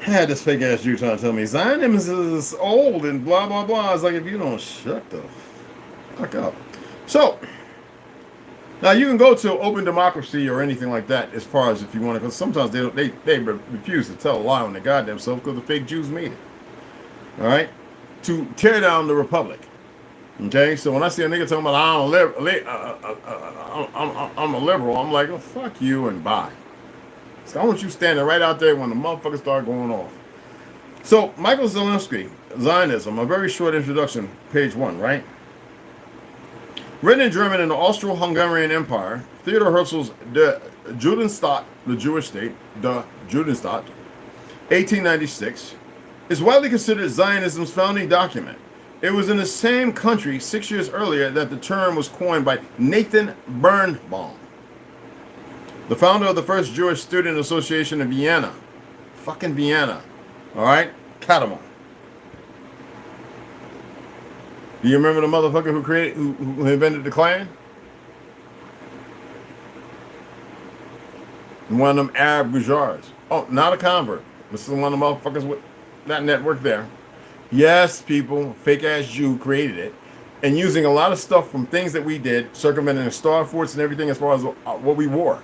I had this fake ass Jew trying to tell me Zionism is old and blah blah blah. I was like, if you don't shut the fuck up. So now you can go to Open Democracy or anything like that as far as if you want to, because sometimes they refuse to tell a lie on their goddamn self because the fake Jews made it. All right, to tear down the republic. Okay, so when I see a nigga talking about I'm a liberal, I'm like, oh fuck you and bye. So I want you standing right out there when the motherfuckers start going off. So Michael Zelensky, Zionism, a very short introduction, page 1, right? Written in German in the Austro-Hungarian Empire, Theodor Herzl's Der Judenstaat, the Jewish state, Der Judenstaat, 1896, is widely considered Zionism's founding document. It was in the same country 6 years earlier that the term was coined by Nathan Birnbaum, the founder of the first Jewish Student Association in Vienna. Fucking Vienna. All right? Catamount. Do you remember the motherfucker who invented the Klan? One of them Arab bourgeois. Oh, not a convert. This is one of the motherfuckers with that network there. Yes, people, fake ass Jew created it. And using a lot of stuff from things that we did, circumventing the star forts and everything as far as what we wore.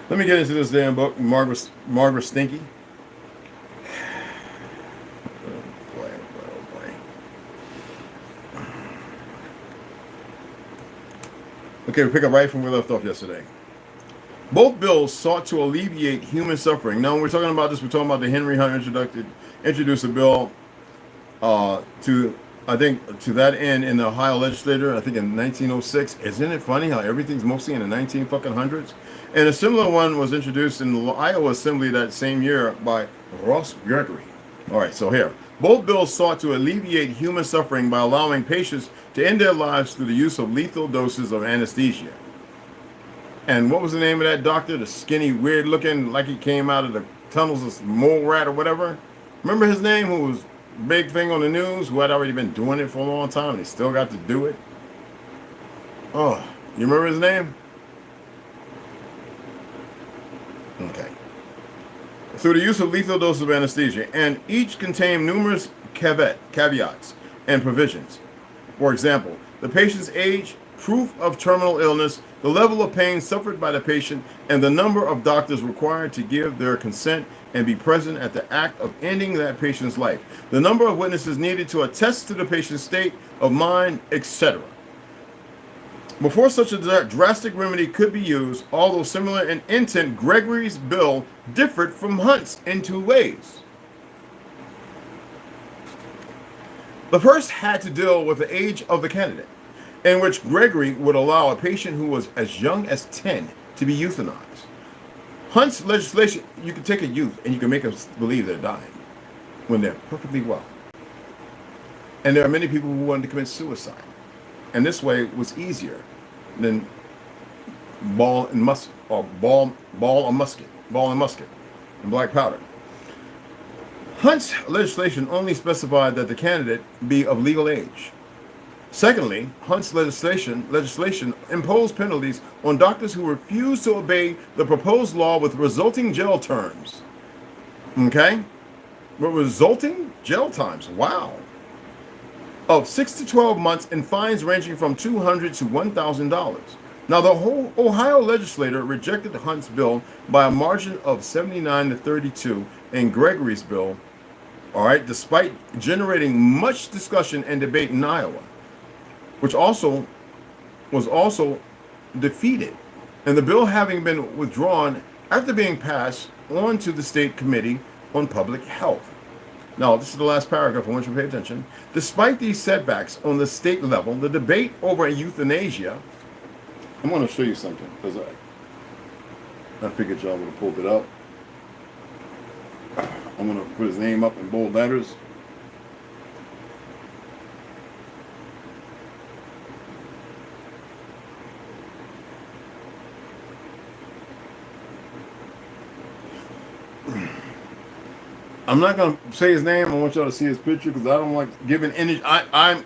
Let me get into this damn book, Margaret Stinky. Oh boy, oh boy. Okay, we pick up right from where we left off yesterday. Both bills sought to alleviate human suffering. Now, when we're talking about this, we're talking about the Henry Hunt introduced a bill to that end in the Ohio legislature, I think in 1906. Isn't it funny how everything's mostly in the 1900s? And a similar one was introduced in the Iowa Assembly that same year by Ross Gregory. All right, so here. Both bills sought to alleviate human suffering by allowing patients to end their lives through the use of lethal doses of anesthesia. And what was the name of that doctor? The skinny, weird looking, like he came out of the tunnels of mole rat or whatever. Remember his name, who was big thing on the news, who had already been doing it for a long time and he still got to do it? Oh, you remember his name? Okay. Through the use of lethal doses of anesthesia, and each contained numerous caveats and provisions. For example, the patient's age, proof of terminal illness, the level of pain suffered by the patient, and the number of doctors required to give their consent and be present at the act of ending that patient's life, the number of witnesses needed to attest to the patient's state of mind, etc. Before such a drastic remedy could be used, although similar in intent, Gregory's bill differed from Hunt's in two ways. The first had to deal with the age of the candidate, in which Gregory would allow a patient who was as young as 10 to be euthanized. Hunt's legislation, you can take a youth and you can make them believe they're dying when they're perfectly well. And there are many people who wanted to commit suicide. And this way was easier than ball and musket, and black powder. Hunt's legislation only specified that the candidate be of legal age. Secondly, Hunt's legislation imposed penalties on doctors who refused to obey the proposed law with resulting jail terms. Okay? With resulting jail times. Wow. Of 6 to 12 months and fines ranging from $200 to $1,000. Now, the whole Ohio legislature rejected Hunt's bill by a margin of 79 to 32, and Gregory's bill All right, despite generating much discussion and debate in Iowa, which was also defeated, and the bill having been withdrawn after being passed on to the state committee on public health. Now, this is the last paragraph. I want you to pay attention. Despite these setbacks on the state level, the debate over euthanasia. I'm going to show you something because I figured y'all would have pulled it up. I'm going to put his name up in bold letters. I'm not gonna say his name. I want y'all to see his picture because I don't like giving any. I'm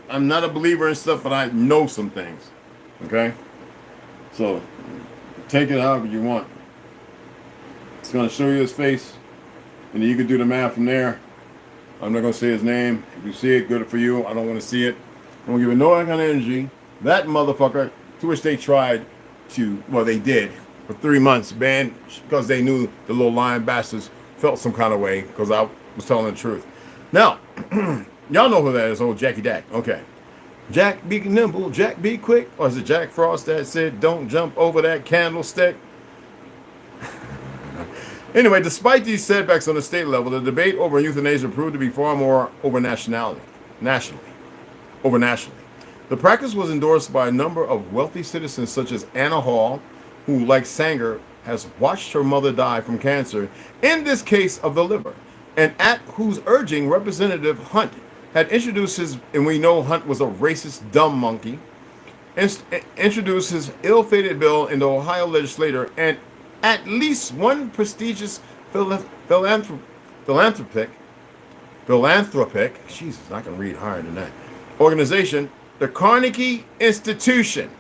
not a believer in stuff, but I know some things. Okay, so take it however you want. It's gonna show you his face, and then you can do the math from there. I'm not gonna say his name. If you see it, good for you. I don't want to see it. I don't give it no kind of energy. That motherfucker, to which they tried to, well, they did for 3 months, banned because they knew the little lying bastards felt some kind of way because I was telling the truth. Now, y'all know who that is, old Jackie Dack. Okay. Jack be nimble, Jack be quick. Or is it Jack Frost that said, don't jump over that candlestick? Anyway, despite these setbacks on the state level, the debate over euthanasia proved to be far more nationally. The practice was endorsed by a number of wealthy citizens such as Anna Hall, who, like Sanger, has watched her mother die from cancer, in this case of the liver, and at whose urging Representative Hunt had introduced his, and we know Hunt was a racist dumb monkey, introduced his ill-fated bill in the Ohio legislature, and at least one prestigious philanthropic, Jesus, I can read higher than that, organization, the Carnegie Institution.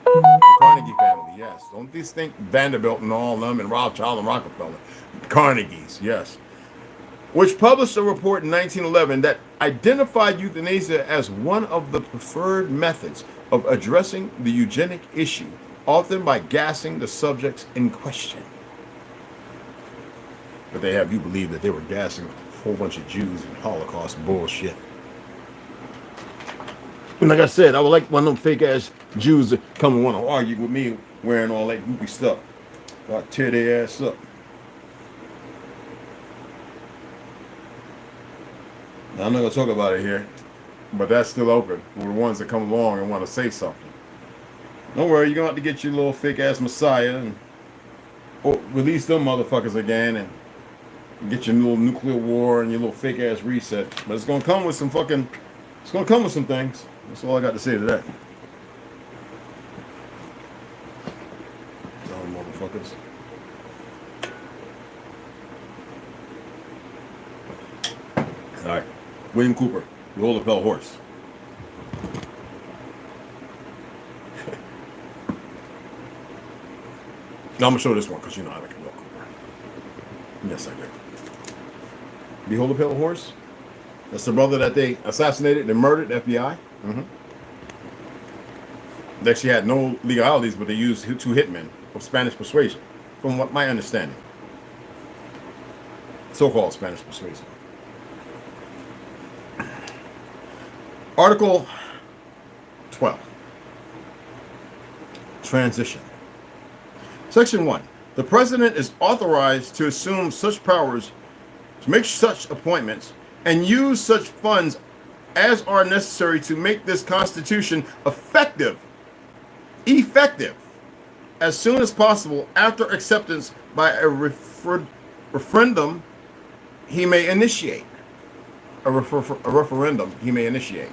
The Carnegie family, yes. Don't these think Vanderbilt and all of them and Rothschild and Rockefeller. Carnegies, yes. Which published a report in 1911 that identified euthanasia as one of the preferred methods of addressing the eugenic issue, often by gassing the subjects in question. But they have you believe that they were gassing a whole bunch of Jews and Holocaust bullshit. And like I said, I would like one of them fake ass Jews that come and want to argue with me wearing all that goofy stuff. I'll tear their ass up. Now, I'm not going to talk about it here, but that's still open for the ones that come along and want to say something. Don't worry, you're going to have to get your little fake ass Messiah and release them motherfuckers again and get your little nuclear war and your little fake ass reset. But it's going to come with some fucking, it's going to come with some things. That's all I got to say to that. Dumb motherfuckers. All right. William Cooper, the old lapel horse. Now I'm going to show this one because you know I like a Will Cooper. Yes, I do. Behold the Pale Horse. That's the brother that they assassinated and murdered, the FBI. They actually had no legalities, but they used 2 hitmen of Spanish persuasion, from what my understanding. So-called Spanish persuasion. Article 12. Transition. Section 1. The President is authorized to assume such powers, to make such appointments, and use such funds as are necessary to make this Constitution effective as soon as possible after acceptance by a referendum he may initiate. A referendum he may initiate.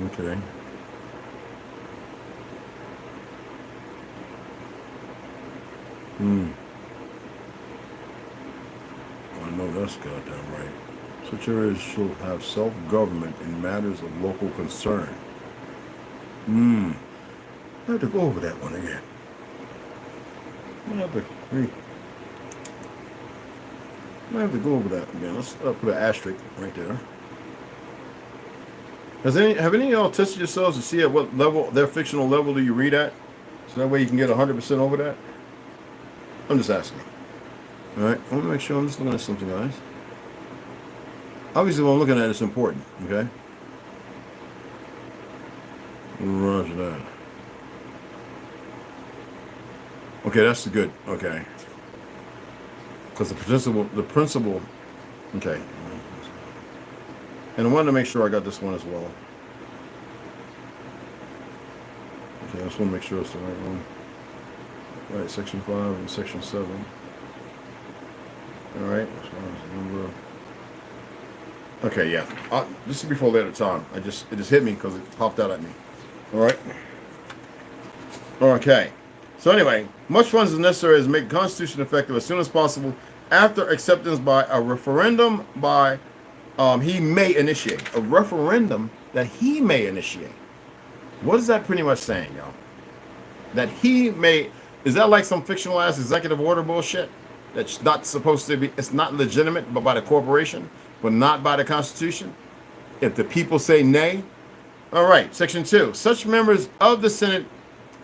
Okay. I know that's goddamn right. Such areas shall have self-government in matters of local concern. I have to go over that one again. I have to go over that again. Let's put an asterisk right there. Have any of y'all tested yourselves to see at what level, their fictional level, do you read at? So that way you can get 100% over that? I'm just asking. All right, I want to make sure I'm just looking at something, guys. Obviously, what I'm looking at is important, okay? Roger that. Okay, that's good. Okay. Because the principle, okay. And I wanted to make sure I got this one as well. Okay, I just want to make sure it's the right one. All right, section 5 and section 7. All right, as far as number. Okay, yeah. This is before later time. It just hit me because it popped out at me. All right. Okay. So anyway, much funds is necessary to make the Constitution effective as soon as possible after acceptance by a referendum by he may initiate. A referendum that he may initiate. What is that pretty much saying, y'all? That he may, is that like some fictionalized executive order bullshit? That's not supposed to be, it's not legitimate, but by the corporation, but not by the Constitution? If the people say nay? All right, section 2. Such members of the Senate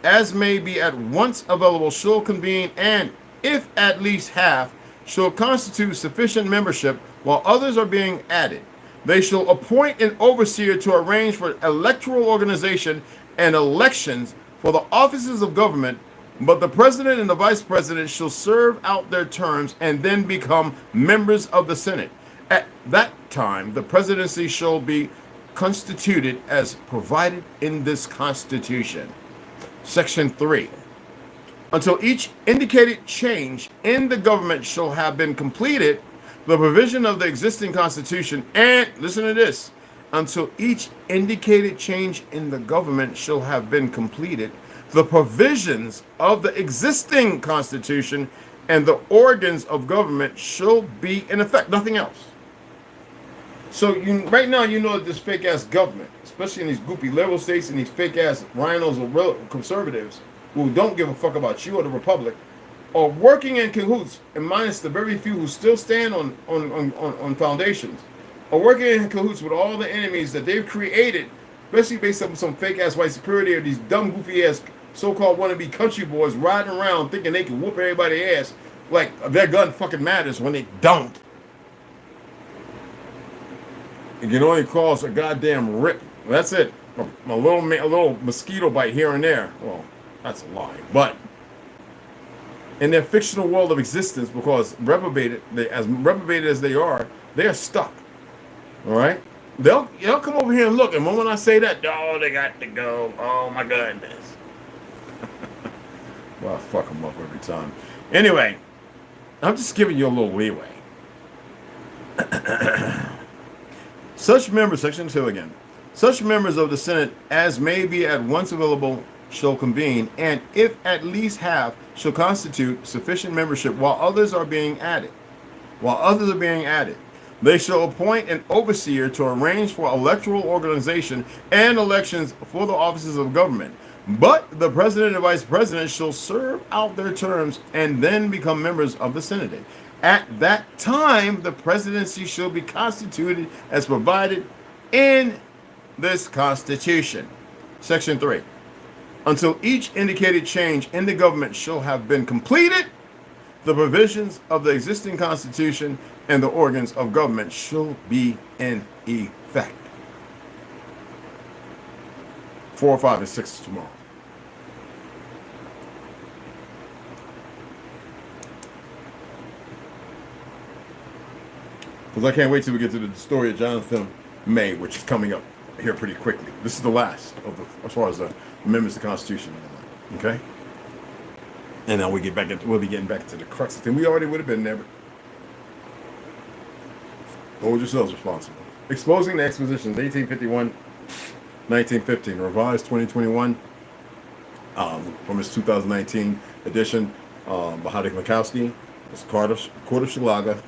as may be at once available shall convene, and if at least half shall constitute sufficient membership while others are being added. They shall appoint an overseer to arrange for electoral organization and elections for the offices of government, but the president and the vice president shall serve out their terms and then become members of the Senate. At that time, the presidency shall be constituted as provided in this Constitution. Section 3. Until each indicated change in the government shall have been completed, the provision of the existing Constitution, and listen to this, until each indicated change in the government shall have been completed, the provisions of the existing Constitution and the organs of government shall be in effect. Nothing else. So right now, you know that this fake ass government, especially in these goofy liberal states and these fake ass rhinos or real conservatives who don't give a fuck about you or the republic, are working in cahoots, and minus the very few who still stand on foundations, are working in cahoots with all the enemies that they've created, especially based on some fake ass white superiority or these dumb goofy ass so-called wannabe country boys riding around thinking they can whoop everybody's ass like their gun fucking matters when they don't. It can only cause a goddamn rip. That's it. A little mosquito bite here and there. Well, that's a lie. But in their fictional world of existence, because as reprobated as they are stuck. All right? They'll come over here and look. And when I say that, oh, they got to go. Oh, my goodness. Well, I fuck them up every time. Anyway, I'm just giving you a little leeway. Such members, section 2 again. Such members of the Senate as may be at once available shall convene, and if at least half shall constitute sufficient membership while others are being added. They shall appoint an overseer to arrange for electoral organization and elections for the offices of government. But the president and vice president shall serve out their terms and then become members of the Senate. At that time, the presidency shall be constituted as provided in this Constitution. Section 3. Until each indicated change in the government shall have been completed, the provisions of the existing Constitution and the organs of government shall be in effect. 4, 5, and 6 tomorrow. Because I can't wait till we get to the story of Jonathan May, which is coming up here pretty quickly. This is the last of the, as far as the amendments to the Constitution. Okay? And then we'll be getting back to the crux of the thing. We already would have been there, but hold yourselves responsible. Exposing the Expositions, 1851, 1915, revised 2021, from his 2019 edition, by Hadek Mikowski. It's Court of Chicago,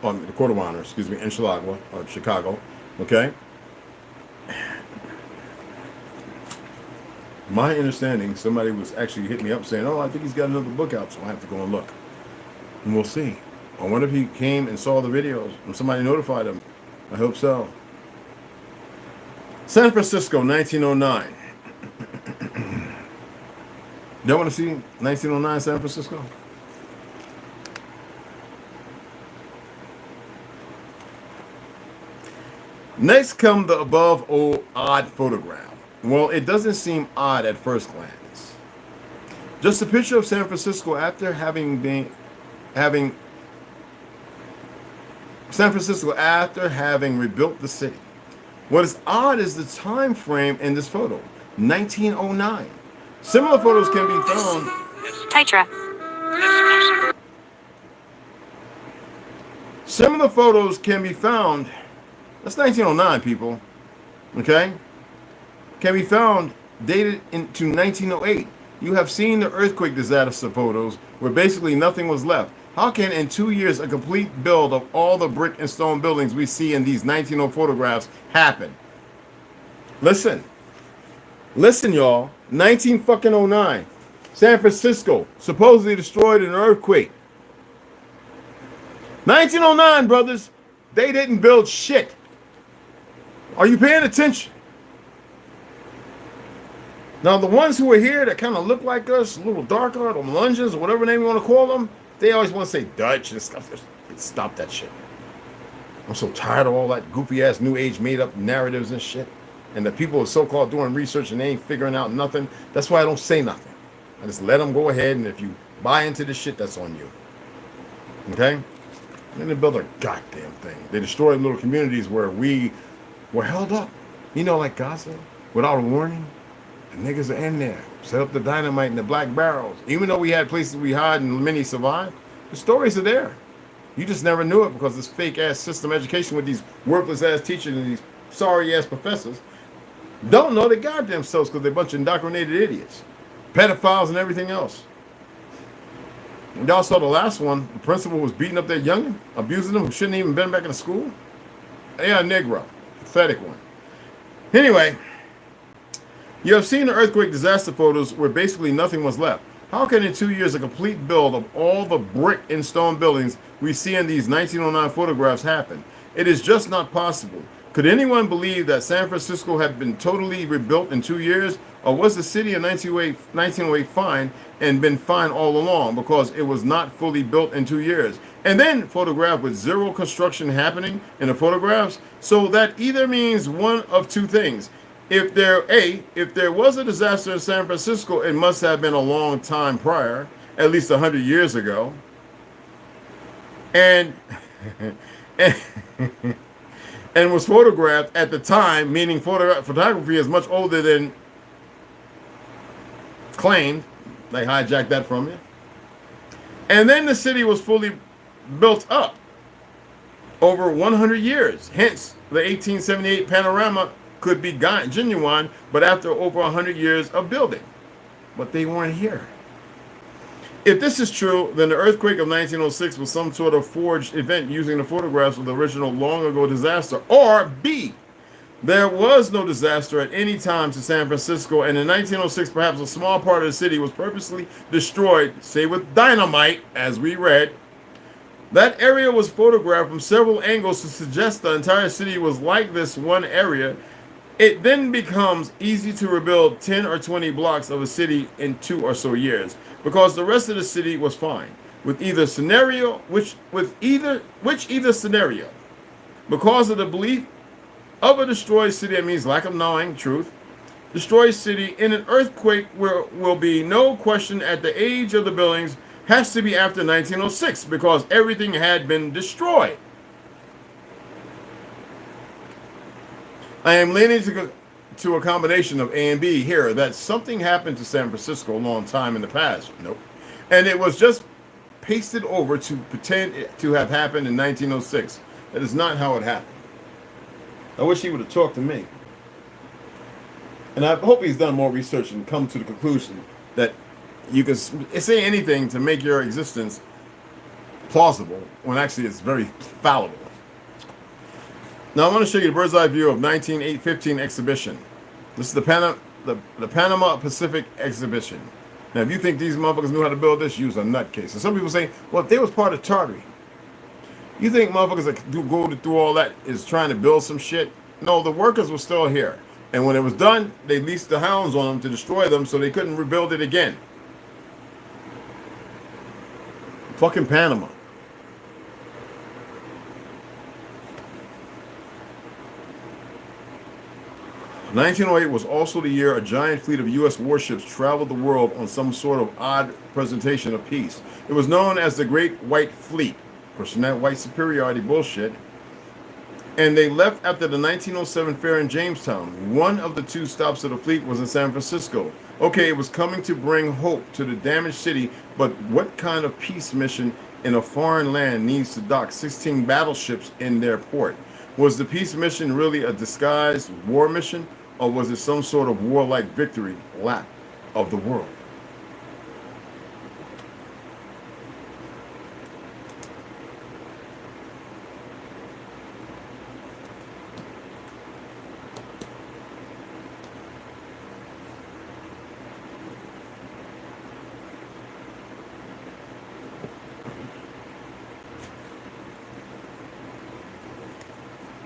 the Court of Honor, in Chicago, okay? My understanding, somebody was actually hitting me up saying, oh, I think he's got another book out, so I have to go and look. And we'll see. I wonder if he came and saw the videos and somebody notified him. I hope so. San Francisco, 1909. Y'all want to see 1909 San Francisco? Next come the above odd photograph. Well, it doesn't seem odd at first glance. Just a picture of San Francisco after having rebuilt the city. What is odd is the time frame in this photo, 1909. Similar photos can be found. Similar photos can be found. That's 1909, people. Okay? Can be found dated into 1908. You have seen the earthquake disaster photos where basically nothing was left. How can in 2 years a complete build of all the brick and stone buildings we see in these 1900 photographs happen? Listen, y'all. 1909, San Francisco supposedly destroyed in an earthquake. 1909, brothers. They didn't build shit. Are you paying attention? Now, the ones who are here that kind of look like us, a little darker, the Melungeons or whatever name you want to call them, they always want to say Dutch and stuff. Stop that shit. I'm so tired of all that goofy ass new age made up narratives and shit. And the people are so-called doing research and they ain't figuring out nothing. That's why I don't say nothing. I just let them go ahead, and if you buy into this shit, that's on you. Okay? Then they build a goddamn thing. They destroyed little communities where we were held up. You know, like Gaza, without a warning. The niggas are in there. Set up the dynamite in the black barrels. Even though we had places we hide and many survived, the stories are there. You just never knew it because this fake-ass system education with these worthless-ass teachers and these sorry-ass professors don't know their goddamn selves because they're a bunch of indoctrinated idiots. Pedophiles and everything else. Y'all saw the last one. The principal was beating up that youngin, abusing them who shouldn't even been back in school. Yeah, Negro. Pathetic one. Anyway, you have seen the earthquake disaster photos where basically nothing was left. How can in 2 years a complete build of all the brick and stone buildings we see in these 1909 photographs happen? It is just not possible. Could anyone believe that San Francisco had been totally rebuilt in 2 years? Or was the city in 1908 fine and been fine all along because it was not fully built in 2 years? And then photographed with zero construction happening in the photographs? So that either means one of two things. If there was a disaster in San Francisco, it must have been a long time prior, at least 100 years ago. And and was photographed at the time, meaning photography is much older than claimed. They hijacked that from you. And then the city was fully built up over 100 years. Hence, the 1878 panorama could be genuine, but after over 100 years of building. But they weren't here. If this is true, then the earthquake of 1906 was some sort of forged event using the photographs of the original long ago disaster. Or B, there was no disaster at any time to San Francisco, and in 1906 perhaps a small part of the city was purposely destroyed, say with dynamite, as we read. That area was photographed from several angles to suggest the entire city was like this one area. It then becomes easy to rebuild 10 or 20 blocks of a city in 2 or so years, because the rest of the city was fine with either scenario, which either scenario, because of the belief of a destroyed city, that means lack of knowing truth. Destroyed city in an earthquake will be no question at the age of the buildings has to be after 1906 because everything had been destroyed. I am leaning to a combination of A and B here, that something happened to San Francisco a long time in the past. Nope. And it was just pasted over to pretend it to have happened in 1906. That is not how it happened. I wish he would have talked to me. And I hope he's done more research and come to the conclusion that you can say anything to make your existence plausible when actually it's very fallible. Now I want to show you the bird's eye view of 1915 exhibition. This is the Panama Pacific exhibition. Now if you think these motherfuckers knew how to build this, use a nutcase. And some people say, well, if they was part of Tartary, you think motherfuckers that go through all that is trying to build some shit? No, the workers were still here. And when it was done, they leased the hounds on them to destroy them so they couldn't rebuild it again. Fucking Panama. 1908 was also the year a giant fleet of U.S. warships traveled the world on some sort of odd presentation of peace. It was known as the Great White Fleet, pushing that white superiority bullshit. And they left after the 1907 fair in Jamestown. One of the two stops of the fleet was in San Francisco. Okay, it was coming to bring hope to the damaged city, but what kind of peace mission in a foreign land needs to dock 16 battleships in their port? Was the peace mission really a disguised war mission, or was it some sort of warlike victory lap of the world?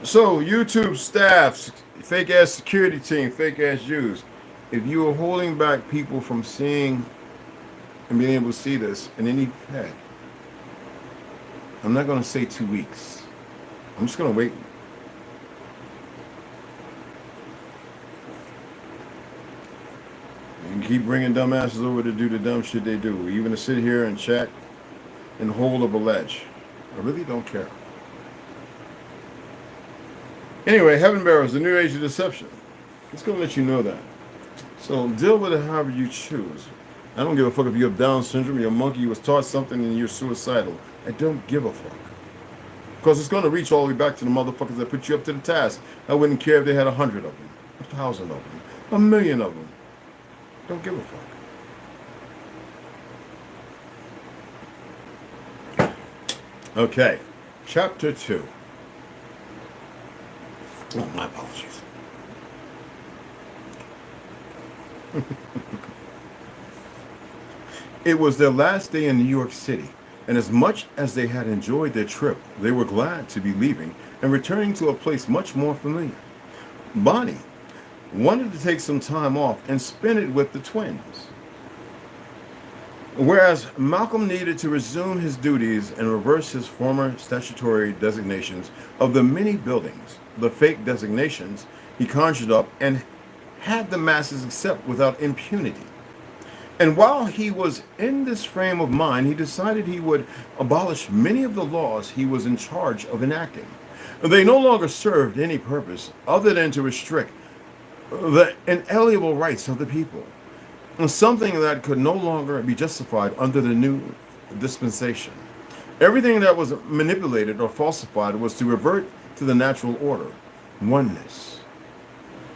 So, YouTube staff, fake ass security team, fake ass Jews, if you are holding back people from seeing and being able to see this and they need fed, I'm not going to say 2 weeks. I'm just going to wait. You can keep bringing dumbasses over to do the dumb shit they do, even to sit here and chat and hold up a ledge. I really don't care. Anyway, Heaven Bearers, the new age of deception. It's going to let you know that. So deal with it however you choose. I don't give a fuck if you have Down syndrome, you're a monkey, you was taught something and you're suicidal. I don't give a fuck. Because it's going to reach all the way back to the motherfuckers that put you up to the task. I wouldn't care if they had 100 of them, 1,000 of them, 1,000,000 of them. Don't give a fuck. Okay, chapter 2. Oh, my apologies. It was their last day in New York City, and as much as they had enjoyed their trip, they were glad to be leaving and returning to a place much more familiar. Bonnie wanted to take some time off and spend it with the twins, whereas Malcolm needed to resume his duties and reverse his former statutory designations of the many buildings, the fake designations he conjured up and had the masses accept without impunity. And while he was in this frame of mind, he decided he would abolish many of the laws he was in charge of enacting. They no longer served any purpose other than to restrict the inalienable rights of the people, something that could no longer be justified under the new dispensation. Everything that was manipulated or falsified was to revert to the natural order, oneness.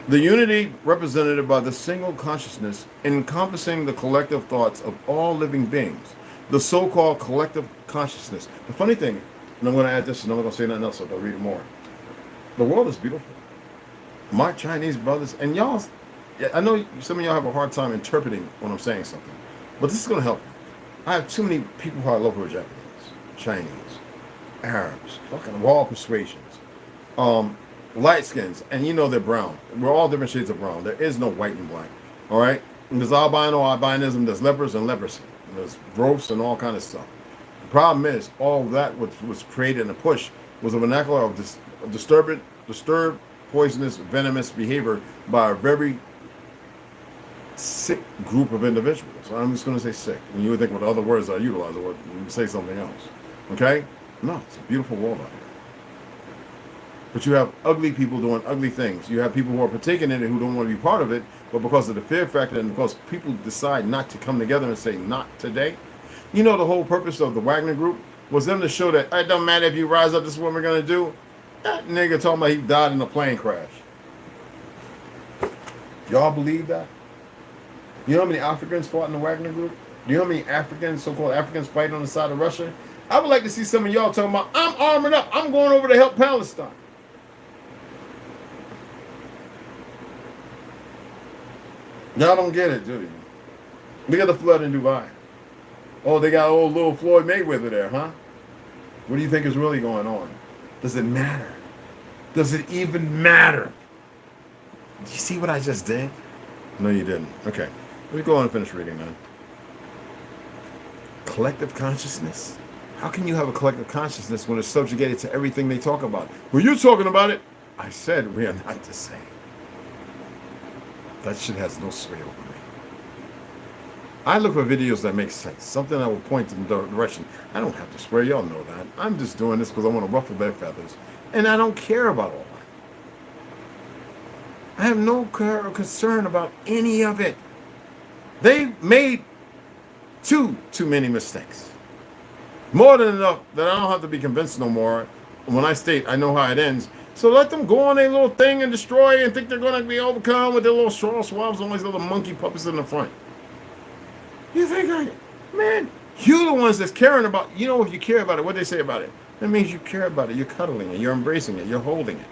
The unity represented by the single consciousness encompassing the collective thoughts of all living beings, the so-called collective consciousness. The funny thing, and I'm going to add this and I'm not going to say nothing else, so I'll read it more. The world is beautiful. My Chinese brothers, and y'all, I know some of y'all have a hard time interpreting when I'm saying something, but this is going to help you. I have too many people who I love who are Japanese, Chinese, Arabs, fucking of all persuasions. Light skins, and you know they're brown. We're all different shades of brown. There is no white and black. All right? And there's albino, albinism, there's lepers and leprosy. And there's growths and all kind of stuff. The problem is, all that was created in a push was a vernacular of disturbed, poisonous, venomous behavior by a very sick group of individuals. I'm just going to say sick. And you would think what other words I utilize, or you would say something else. Okay? No, it's a beautiful world out here. But you have ugly people doing ugly things. You have people who are partaking in it who don't want to be part of it, but because of the fear factor and because people decide not to come together and say, not today. You know, the whole purpose of the Wagner Group was them to show that it don't matter if you rise up, this is what we're going to do. That nigga talking about he died in a plane crash. Y'all believe that? You know how many Africans fought in the Wagner Group? Do you know how many Africans, so-called Africans, fight on the side of Russia? I would like to see some of y'all talking about, I'm arming up, I'm going over to help Palestine. Y'all don't get it, do you? Look at the flood in Dubai. Oh, they got old little Floyd Mayweather there, huh? What do you think is really going on? Does it matter? Does it even matter? Do you see what I just did? No, you didn't. Okay. Let me go on and finish reading, man. Collective consciousness? How can you have a collective consciousness when it's subjugated to everything they talk about? Well, you're talking about it. I said we are not the same. That shit has no sway over me. I look for videos that make sense, something that will point in the direction. I don't have to swear, y'all know that. I'm just doing this because I want to ruffle their feathers, and I don't care about all that. I have no care or concern about any of it. They made too many mistakes. More than enough that I don't have to be convinced no more when I state I know how it ends. So let them go on their little thing and destroy and think they're going to be overcome with their little straw swabs and all these little monkey puppets in the front. You think man, you're the ones that's caring about, you know, if you care about it, what they say about it? That means you care about it. You're cuddling it. You're embracing it. You're holding it.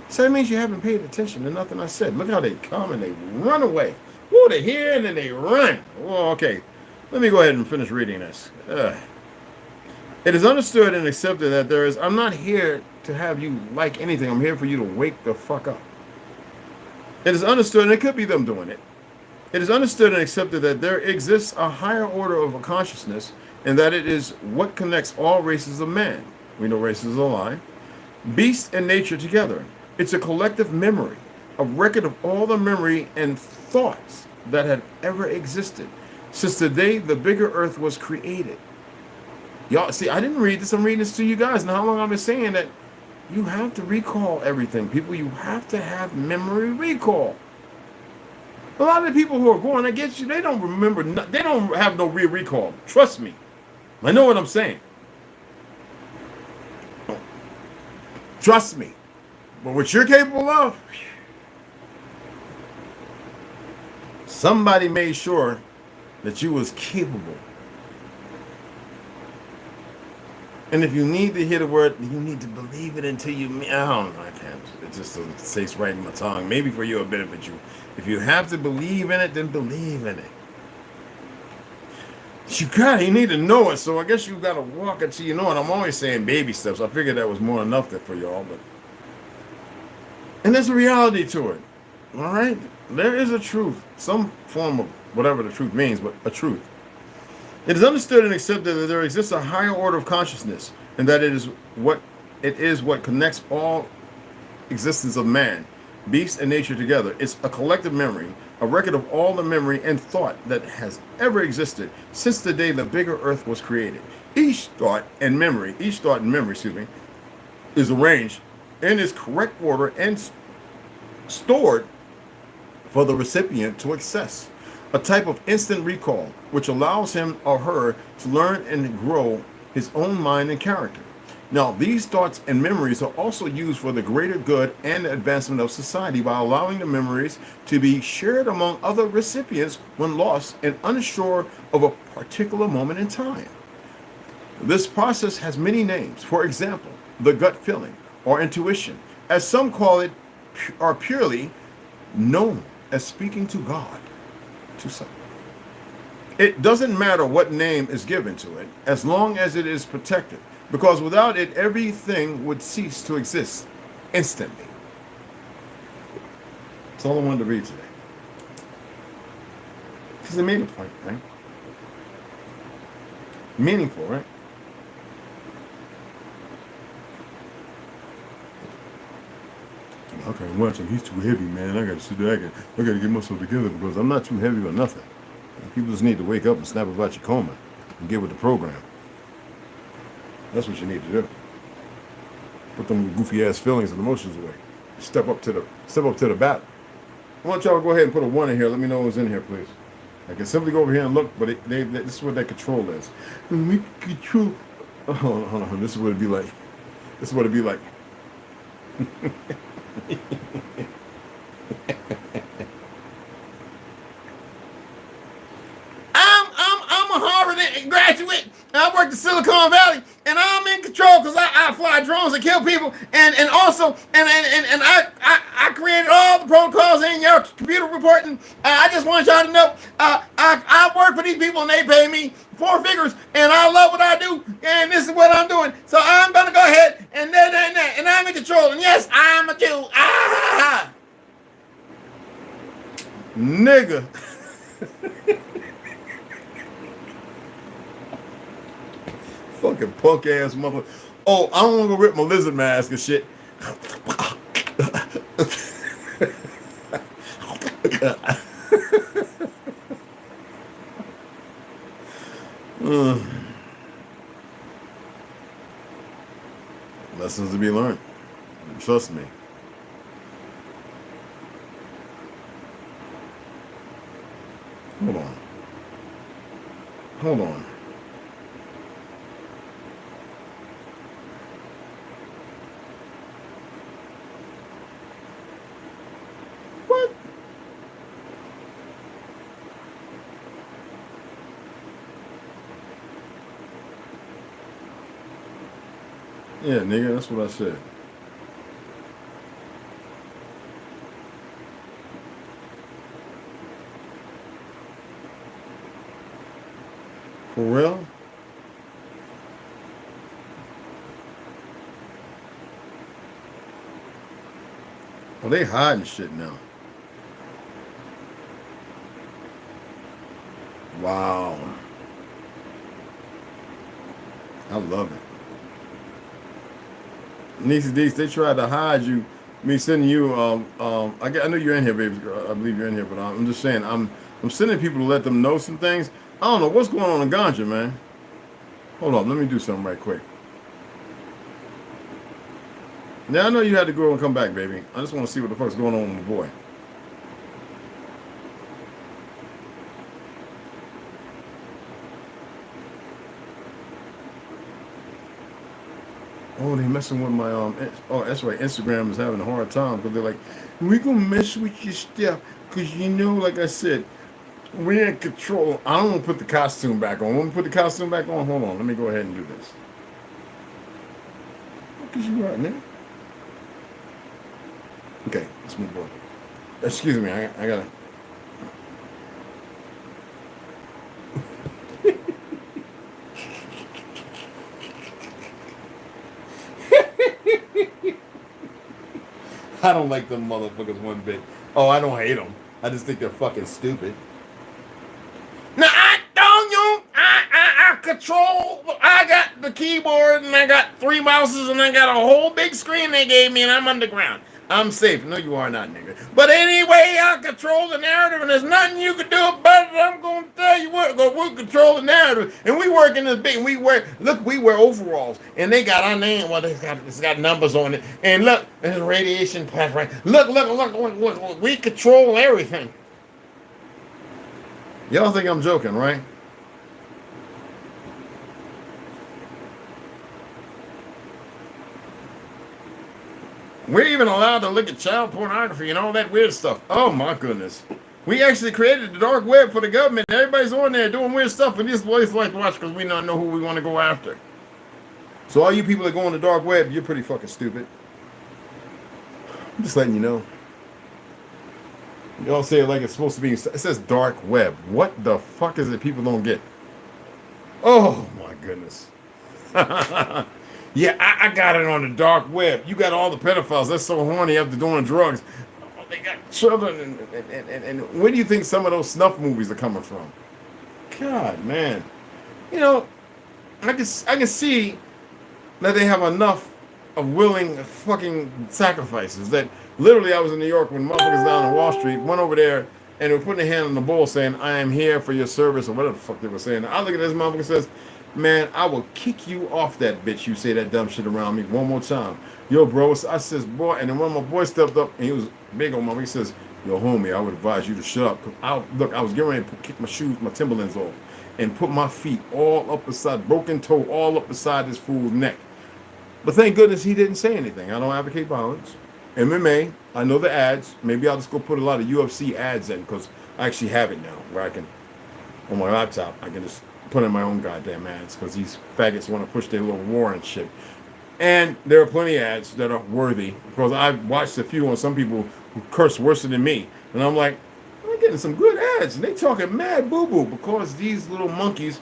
So that means you haven't paid attention to nothing I said. Look how they come and they run away. Whoa, they hear and then they run. Well, okay. Let me go ahead and finish reading this. It is understood and accepted that there is, I'm not here to have you like anything. I'm here for you to wake the fuck up. It is understood, and it could be them doing it. It is understood and accepted that there exists a higher order of a consciousness, and that it is what connects all races of man. We know races are a lie. Beast and nature together. It's a collective memory, a record of all the memory and thoughts that had ever existed since the day the bigger earth was created. Y'all, see, I didn't read this. I'm reading this to you guys. And how long I've been saying that you have to recall everything. People, you have to have memory recall. A lot of the people who are going against you, they don't remember. They don't have no real recall. Trust me. I know what I'm saying. Trust me. But what you're capable of, somebody made sure that you was capable. And if you need to hear the word, you need to believe it until you, I don't know, I can't. It just doesn't say right in my tongue. Maybe for you, it'll benefit you. If you have to believe in it, then believe in it. You need to know it, so I guess you got to walk until you know it. I'm always saying baby steps. I figured that was more enough for y'all, but. And there's a reality to it, all right? There is a truth, some form of whatever the truth means, but a truth. It is understood and accepted that there exists a higher order of consciousness, and that it is what connects all existence of man, beast, and nature together. It's a collective memory, a record of all the memory and thought that has ever existed since the day the bigger earth was created. Each thought and memory, is arranged in its correct order and stored for the recipient to access. A type of instant recall, which allows him or her to learn and grow his own mind and character. Now, these thoughts and memories are also used for the greater good and advancement of society by allowing the memories to be shared among other recipients when lost and unsure of a particular moment in time. This process has many names. For example, the gut feeling or intuition, as some call it, are purely known as speaking to God. To some. It doesn't matter what name is given to it, as long as it is protected, because without it, everything would cease to exist instantly. That's all I wanted to read today. Because they made a point, right? Meaningful, right? Okay, I'm watching. He's too heavy, man. I gotta sit there. I gotta get myself together because I'm not too heavy or nothing. People just need to wake up and snap about your coma and get with the program. That's what you need to do. Put them goofy ass feelings and emotions away. Step up to the bat. I want y'all to go ahead and put a 1 in here. Let me know what's in here, please. I can simply go over here and look, but this is what that control is. We control. Oh, hold on. This is what it'd be like. This is what it'd be like. I'm a hard graduate. I worked in Silicon Valley, and I'm in control because I fly drones and kill people, and also I created all the protocols in your computer reporting. I just want y'all to know I work for these people and they pay me 4 figures, and I love what I do, and this is what I'm doing. So I'm gonna go ahead and I'm in control. And yes, I'm a Jew. Nigga. Fucking punk ass mother. Oh, I don't want to go rip my lizard mask and shit. Lessons to be learned. Trust me. Hold on. What? Yeah, nigga, that's what I said. For real? Oh, they hiding shit now. Wow. I love it. Niecy Dees, they tried to hide you. Me sending you, I know you're in here, baby girl. I believe you're in here, but I'm just saying, I'm sending people to let them know some things. I don't know what's going on in Ganja, man. Hold on, let me do something right quick. Now I know you had to go and come back, baby. I just want to see what the fuck's going on with my boy. Oh, they messing with my oh, that's right. Instagram is having a hard time because they're like, we gonna mess with your stuff because you know, like I said, we're in control. I don't want to put the costume back on. When we put the costume back on, hold on. Let me go ahead and do this. What is you right now? Okay, let's move on. Excuse me, I gotta. I don't like them motherfuckers one bit. Oh, I don't hate them. I just think they're fucking stupid. Now I control. I got the keyboard and I got 3 mouses and I got a whole big screen they gave me and I'm underground. I'm safe. No, you are not, nigga. But anyway, I control the narrative and there's nothing you can do about it. I'm going to tell you what, we'll control the narrative. And we work in this big, we wear overalls and they got our name. Well, it's got numbers on it. And look, there's a radiation path, right? Look, we control everything. Y'all think I'm joking, right? We're even allowed to look at child pornography and all that weird stuff. Oh my goodness. We actually created the dark web for the government. Everybody's on there doing weird stuff and these boys like to watch because we not know who we want to go after. So all you people that go on the dark web, you're pretty fucking stupid. I'm just letting you know. Y'all say it like it's supposed to be. It says dark web. What the fuck is it people don't get? Oh my goodness. Yeah, I got it on the dark web. You got all the pedophiles. That's so horny after doing drugs. Oh, they got children. And where do you think some of those snuff movies are coming from? God, man. You know, I can see that they have enough of willing fucking sacrifices. That literally I was in New York when motherfuckers down on Wall Street went over there and they were putting their hand on the bowl saying, I am here for your service or whatever the fuck they were saying. I look at this motherfucker and says, man, I will kick you off that bitch. You say that dumb shit around me one more time. Yo, bro, I says, boy, and then one of my boys stepped up and he was big on me. He says, yo, homie, I would advise you to shut up. I was getting ready to kick my shoes, my Timberlands off and put my feet all up beside, broken toe all up beside this fool's neck. But thank goodness he didn't say anything. I don't advocate violence. MMA, I know the ads. Maybe I'll just go put a lot of UFC ads in because I actually have it now where I can, on my laptop, I can just put in my own goddamn ads because these faggots want to push their little war and shit. And there are plenty of ads that are worthy because I've watched a few on some people who curse worse than me. And I'm like, I'm getting some good ads. And they talking mad boo-boo because these little monkeys,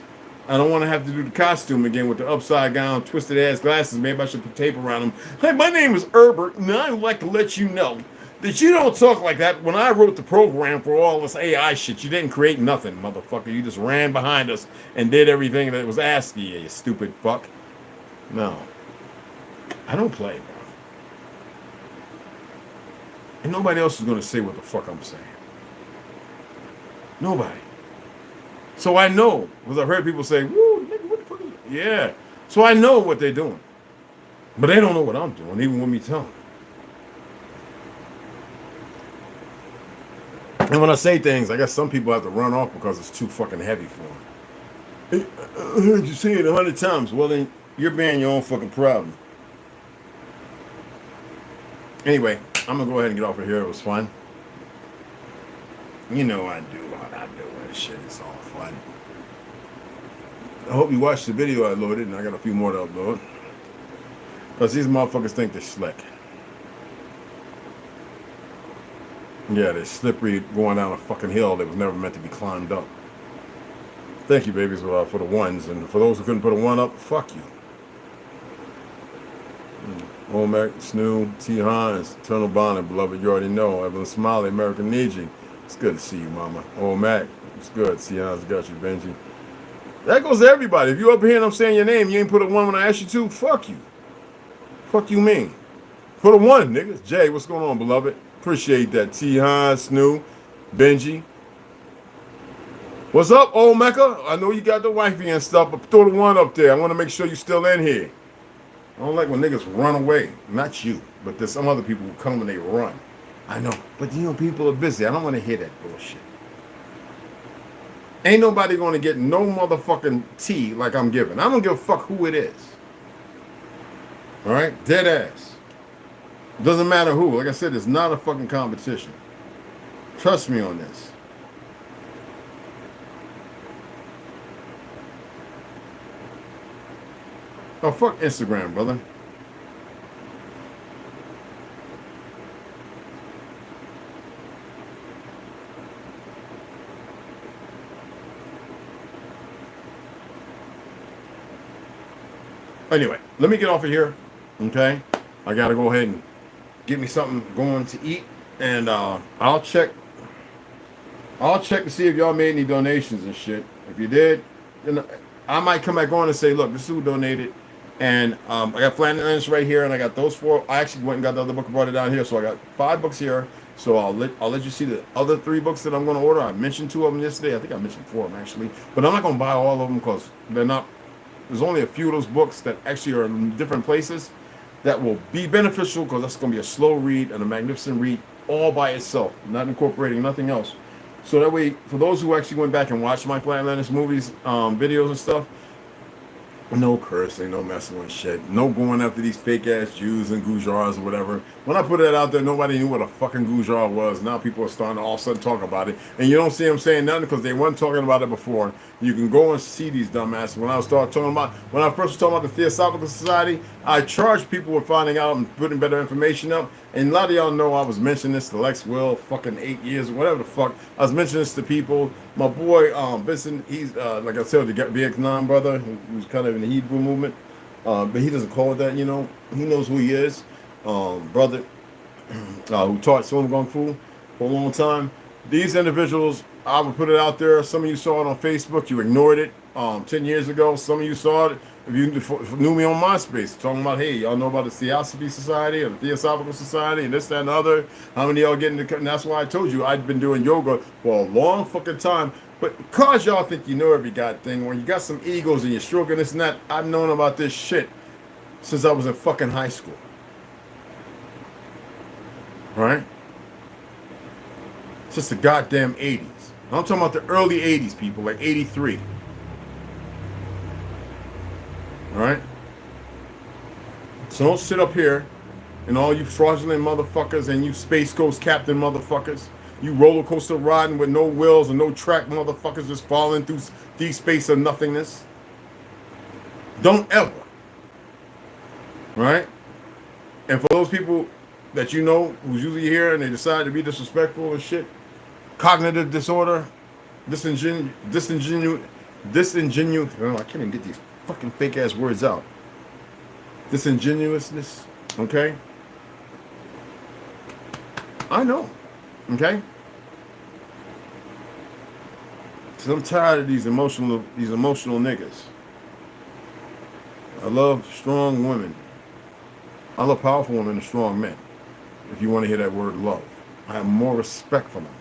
I don't want to have to do the costume again with the upside down, twisted ass glasses. Maybe I should put tape around them. Hey, my name is Herbert, and I would like to let you know that you don't talk like that. When I wrote the program for all this AI shit, you didn't create nothing, motherfucker. You just ran behind us and did everything that was asked of you, you stupid fuck. No. I don't play, bro. And nobody else is going to say what the fuck I'm saying. Nobody. So I know, because I've heard people say, woo, nigga, what the fuck is it? Yeah. So I know what they're doing. But they don't know what I'm doing, even when me tell them. And when I say things, I guess some people have to run off because it's too fucking heavy for them. I heard you say it 100 times. Well, then you're being your own fucking problem. Anyway, I'm going to go ahead and get off of here. It was fun. You know I do what I do. That shit is all fun. I hope you watched the video I loaded, and I got a few more to upload. Because these motherfuckers think they're slick. Yeah, they're slippery going down a fucking hill that was never meant to be climbed up. Thank you, babies, for the ones. And for those who couldn't put a one up, fuck you. Womack, Snoo, T. Hines, Eternal Bonnet, beloved, you already know. Evelyn Smiley, American Niji. It's good to see you, mama. Womack, it's good. T. Hines, got you, Benji. That goes to everybody. If you up here and I'm saying your name, you ain't put a one when I asked you to, fuck you. Fuck you mean. Put a one, niggas. Jay, what's going on, beloved? Appreciate that. T. Hines, Snoo, Benji. What's up, old Mecca? I know you got the wifey and stuff, but throw the one up there. I want to make sure you're still in here. I don't like when niggas run away. Not you, but there's some other people who come and they run. I know, but you know, people are busy. I don't want to hear that bullshit. Ain't nobody going to get no motherfucking tea like I'm giving. I don't give a fuck who it is. All right? Dead ass. Doesn't matter who. Like I said, it's not a fucking competition. Trust me on this. Oh, fuck Instagram, brother. Anyway, let me get off of here, okay? I gotta go ahead and get me something going to eat, and I'll check to see if y'all made any donations and shit. If you did, then I might come back on and say, look, this is who donated. And I got Flanders right here, and I got those 4. I actually went and got the other book and brought it down here, so I got 5 books here. So I'll let you see the other 3 books that I'm going to order. I mentioned 2 of them yesterday. I think I mentioned 4 of them actually, but I'm not going to buy all of them because they're not. There's only a few of those books that actually are in different places that will be beneficial because that's going to be a slow read and a magnificent read all by itself, not incorporating nothing else. So that way, for those who actually went back and watched my Flatlanders movies, videos and stuff, no cursing, no messing with shit, no going after these fake ass Jews and Gujars or whatever. When I put that out there, nobody knew what a fucking Gujar was. Now people are starting to all of a sudden talk about it, and you don't see them saying nothing because they weren't talking about it before. You can go and see these dumbasses. When I first was talking about the Theosophical Society, I charged people with finding out and putting better information up. And a lot of y'all know I was mentioning this to Lex Will, fucking 8 years or whatever the fuck. I was mentioning this to people. My boy Vincent, he's like I said, the Vietnam brother, who's kind of in the Hebrew movement, but he doesn't call it that. You know, he knows who he is. Brother who taught Sun Kung Fu for a long time. These individuals, I would put it out there. Some of you saw it on Facebook. You ignored it 10 years ago. Some of you saw it. If you knew me on MySpace, talking about, hey, y'all know about the Theosophy Society or the Theosophical Society and this, that, and the other. How many of y'all getting the? And that's why I told you I'd been doing yoga for a long fucking time. But because y'all think you know every god thing, when you got some egos and you're stroking this and that, I've known about this shit since I was in fucking high school. Right? It's just the goddamn 80s. I'm talking about the early 80s, people, like 83. All right? So don't sit up here and all you fraudulent motherfuckers and you Space Coast Captain motherfuckers You roller coaster riding with no wheels and no track, motherfuckers just falling through deep space of nothingness. Don't ever. Right? And for those people that you know who's usually here and they decide to be disrespectful and shit, cognitive disorder, disingenuous, I can't even get these fucking fake ass words out. Disingenuousness, okay? I know, okay? So I'm tired of these emotional niggas. I love strong women. I love powerful women and strong men. If you want to hear that word love, I have more respect for them.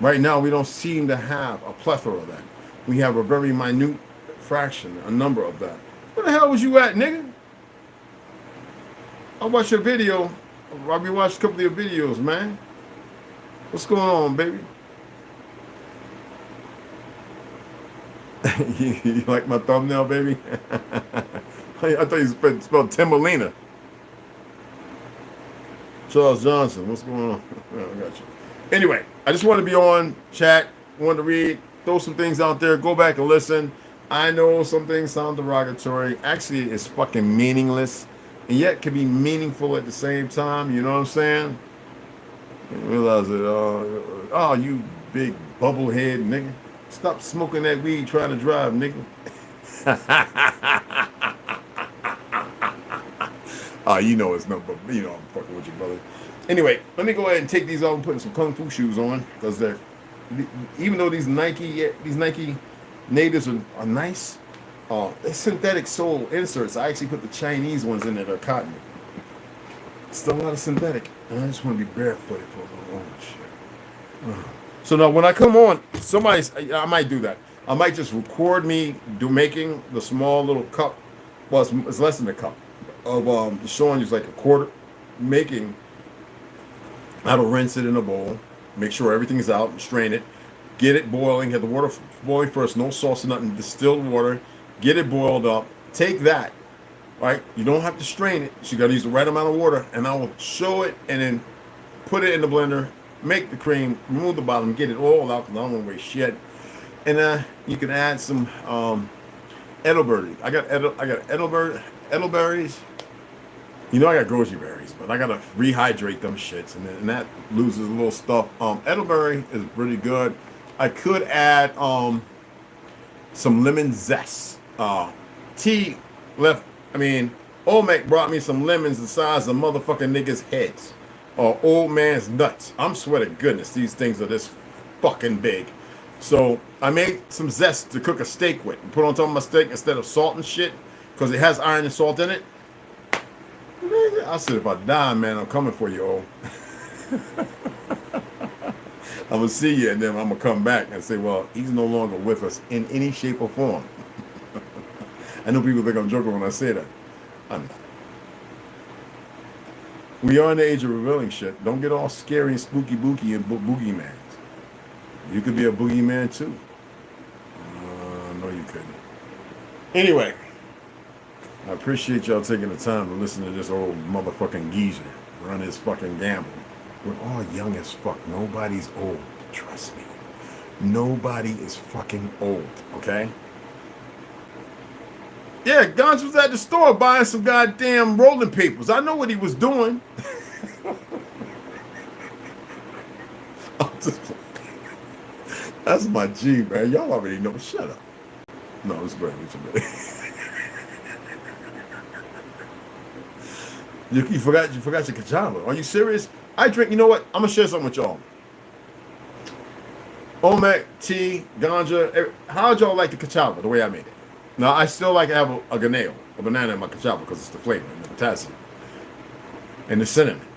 Right now, we don't seem to have a plethora of that. We have a very minute fraction, a number of that. Where the hell was you at, nigga? I watched your video. I rewatched a couple of your videos, man. What's going on, baby? You like my thumbnail, baby? I thought you spelled Timberlina. Charles Johnson, what's going on? I got you. Anyway, I just want to be on chat, want to read, throw some things out there, go back and listen. I know some things sound derogatory. Actually, it's fucking meaningless, and yet can be meaningful at the same time. You know what I'm saying? You realize it. Oh, you big bubblehead nigga. Stop smoking that weed trying to drive, nigga. You know it's no, but you know I'm fucking with you, brother. Anyway, let me go ahead and take these off and put some kung fu shoes on, because they're, even though these Nike natives are nice, they're synthetic sole inserts. I actually put the Chinese ones in there that are cotton. Still a lot of synthetic, and I just want to be barefooted for a little shit. So now when I come on, I might do that. I might just record me making the small little cup. Well, it's less than a cup of showing you like a quarter, making how to rinse it in a bowl, make sure everything's out, and strain it, get it boiling, have the water boiling first, no sauce or nothing, distilled water, get it boiled up, take that, right? You don't have to strain it, so you got to use the right amount of water, and I will show it and then put it in the blender, make the cream, remove the bottom, get it all out, because I don't want to waste shit. And you can add some elderberry. I got elderberries. You know I got goji berries, but I gotta rehydrate them shits, and that loses a little stuff. Elderberry is pretty good. I could add some lemon zest. Olmec brought me some lemons the size of motherfucking niggas' heads, or old man's nuts. I'm swear to goodness, these things are this fucking big. So I made some zest to cook a steak with, and put on top of my steak instead of salt and shit, because it has iron and salt in it. I said, if I die, man, I'm coming for you, oh. I'm going to see you, and then I'm going to come back and say, well, he's no longer with us in any shape or form. I know people think I'm joking when I say that. I'm not. We are in the age of revealing shit. Don't get all scary and spooky booky and boogeyman. You could be a boogeyman, too. No, you couldn't. Anyway. I appreciate y'all taking the time to listen to this old motherfucking geezer run his fucking gamble. We're all young as fuck. Nobody's old. Trust me. Nobody is fucking old, okay? Yeah, Gons was at the store buying some goddamn rolling papers. I know what he was doing. That's my G, man. Y'all already know. Shut up. No, it's great. You forgot your Kachamba. Are you serious? I drink, you know what? I'm going to share something with y'all. Olmec, tea, ganja. How'd y'all like the Kachamba, the way I made it? Now, I still like to have a banana in my Kachamba, because it's the flavor and the potassium. And the cinnamon.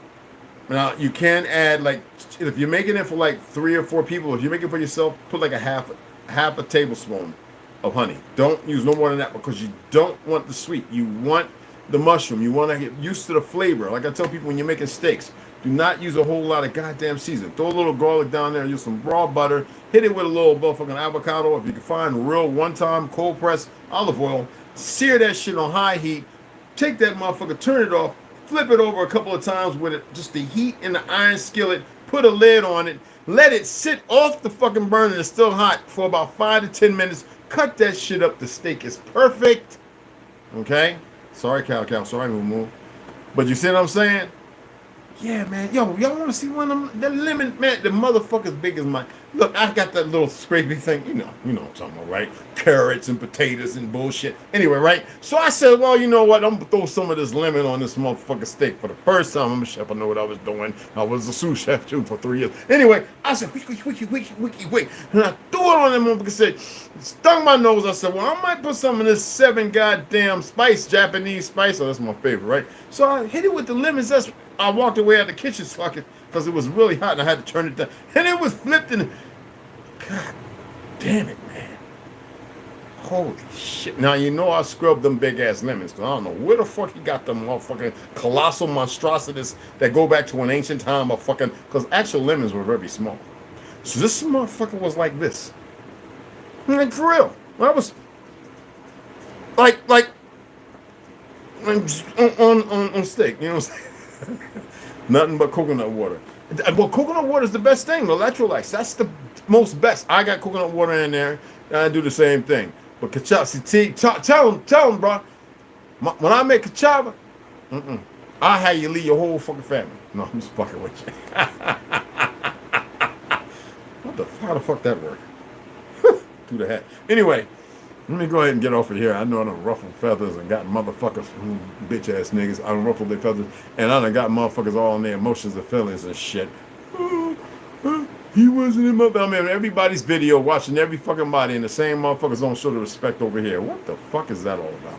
Now, you can add, like, if you're making it for like 3 or 4 people, if you're making it for yourself, put like a half a tablespoon of honey. Don't use no more than that, because you don't want the sweet. You want the mushroom. You want to get used to the flavor. Like I tell people when you're making steaks, do not use a whole lot of goddamn seasoning. Throw a little garlic down there, use some raw butter, hit it with a little motherfucking avocado. If you can find real one-time cold pressed olive oil, sear that shit on high heat, take that motherfucker, turn it off, flip it over a couple of times with it, just the heat in the iron skillet, put a lid on it, let it sit off the fucking burner. It's still hot for about 5 to 10 minutes. Cut that shit up. The steak is perfect. Okay? Sorry, Cow. Sorry, Moo. But you see what I'm saying? Yeah, man. Yo, y'all want to see one of them? The lemon, man, the motherfucker's big as my... Look, I got that little scrapey thing. You know what I'm talking about, right? Carrots and potatoes and bullshit. Anyway, right? So I said, well, you know what? I'm going to throw some of this lemon on this motherfucking steak. For the first time, I'm a chef. I know what I was doing. I was a sous chef, too, for 3 years. Anyway, I said, wiki. And I threw it on that motherfucker. Said, stung my nose. I said, well, I might put some of this 7 goddamn spice, Japanese spice. Oh, that's my favorite, right? So I hit it with the lemon zest. I walked away out of the kitchen socket because it was really hot and I had to turn it down. And it was flipped and... God damn it, man. Holy shit. Now, you know I scrubbed them big-ass lemons because I don't know where the fuck he got them motherfucking colossal monstrosities that go back to an ancient time of fucking... Because actual lemons were very small. So this motherfucker was like this. Like, for real. I was... Like on steak, you know what I'm saying? Nothing but coconut water. Well, coconut water is the best thing. The electrolytes, that's the most best. I got coconut water in there, and I do the same thing. But Cashapp, see, tell him, bro. When I make Cashapp, I have you leave your whole fucking family. No, I'm just fucking with you. How the fuck that work? Through the hat. Anyway. Let me go ahead and get off of here. I know I done ruffled feathers and got motherfuckers, bitch ass niggas. I done ruffled their feathers and I done got motherfuckers all in their emotions and feelings and shit. He wasn't in my... I mean, everybody's video, watching every fucking body, and the same motherfuckers don't show the respect over here. What the fuck is that all about?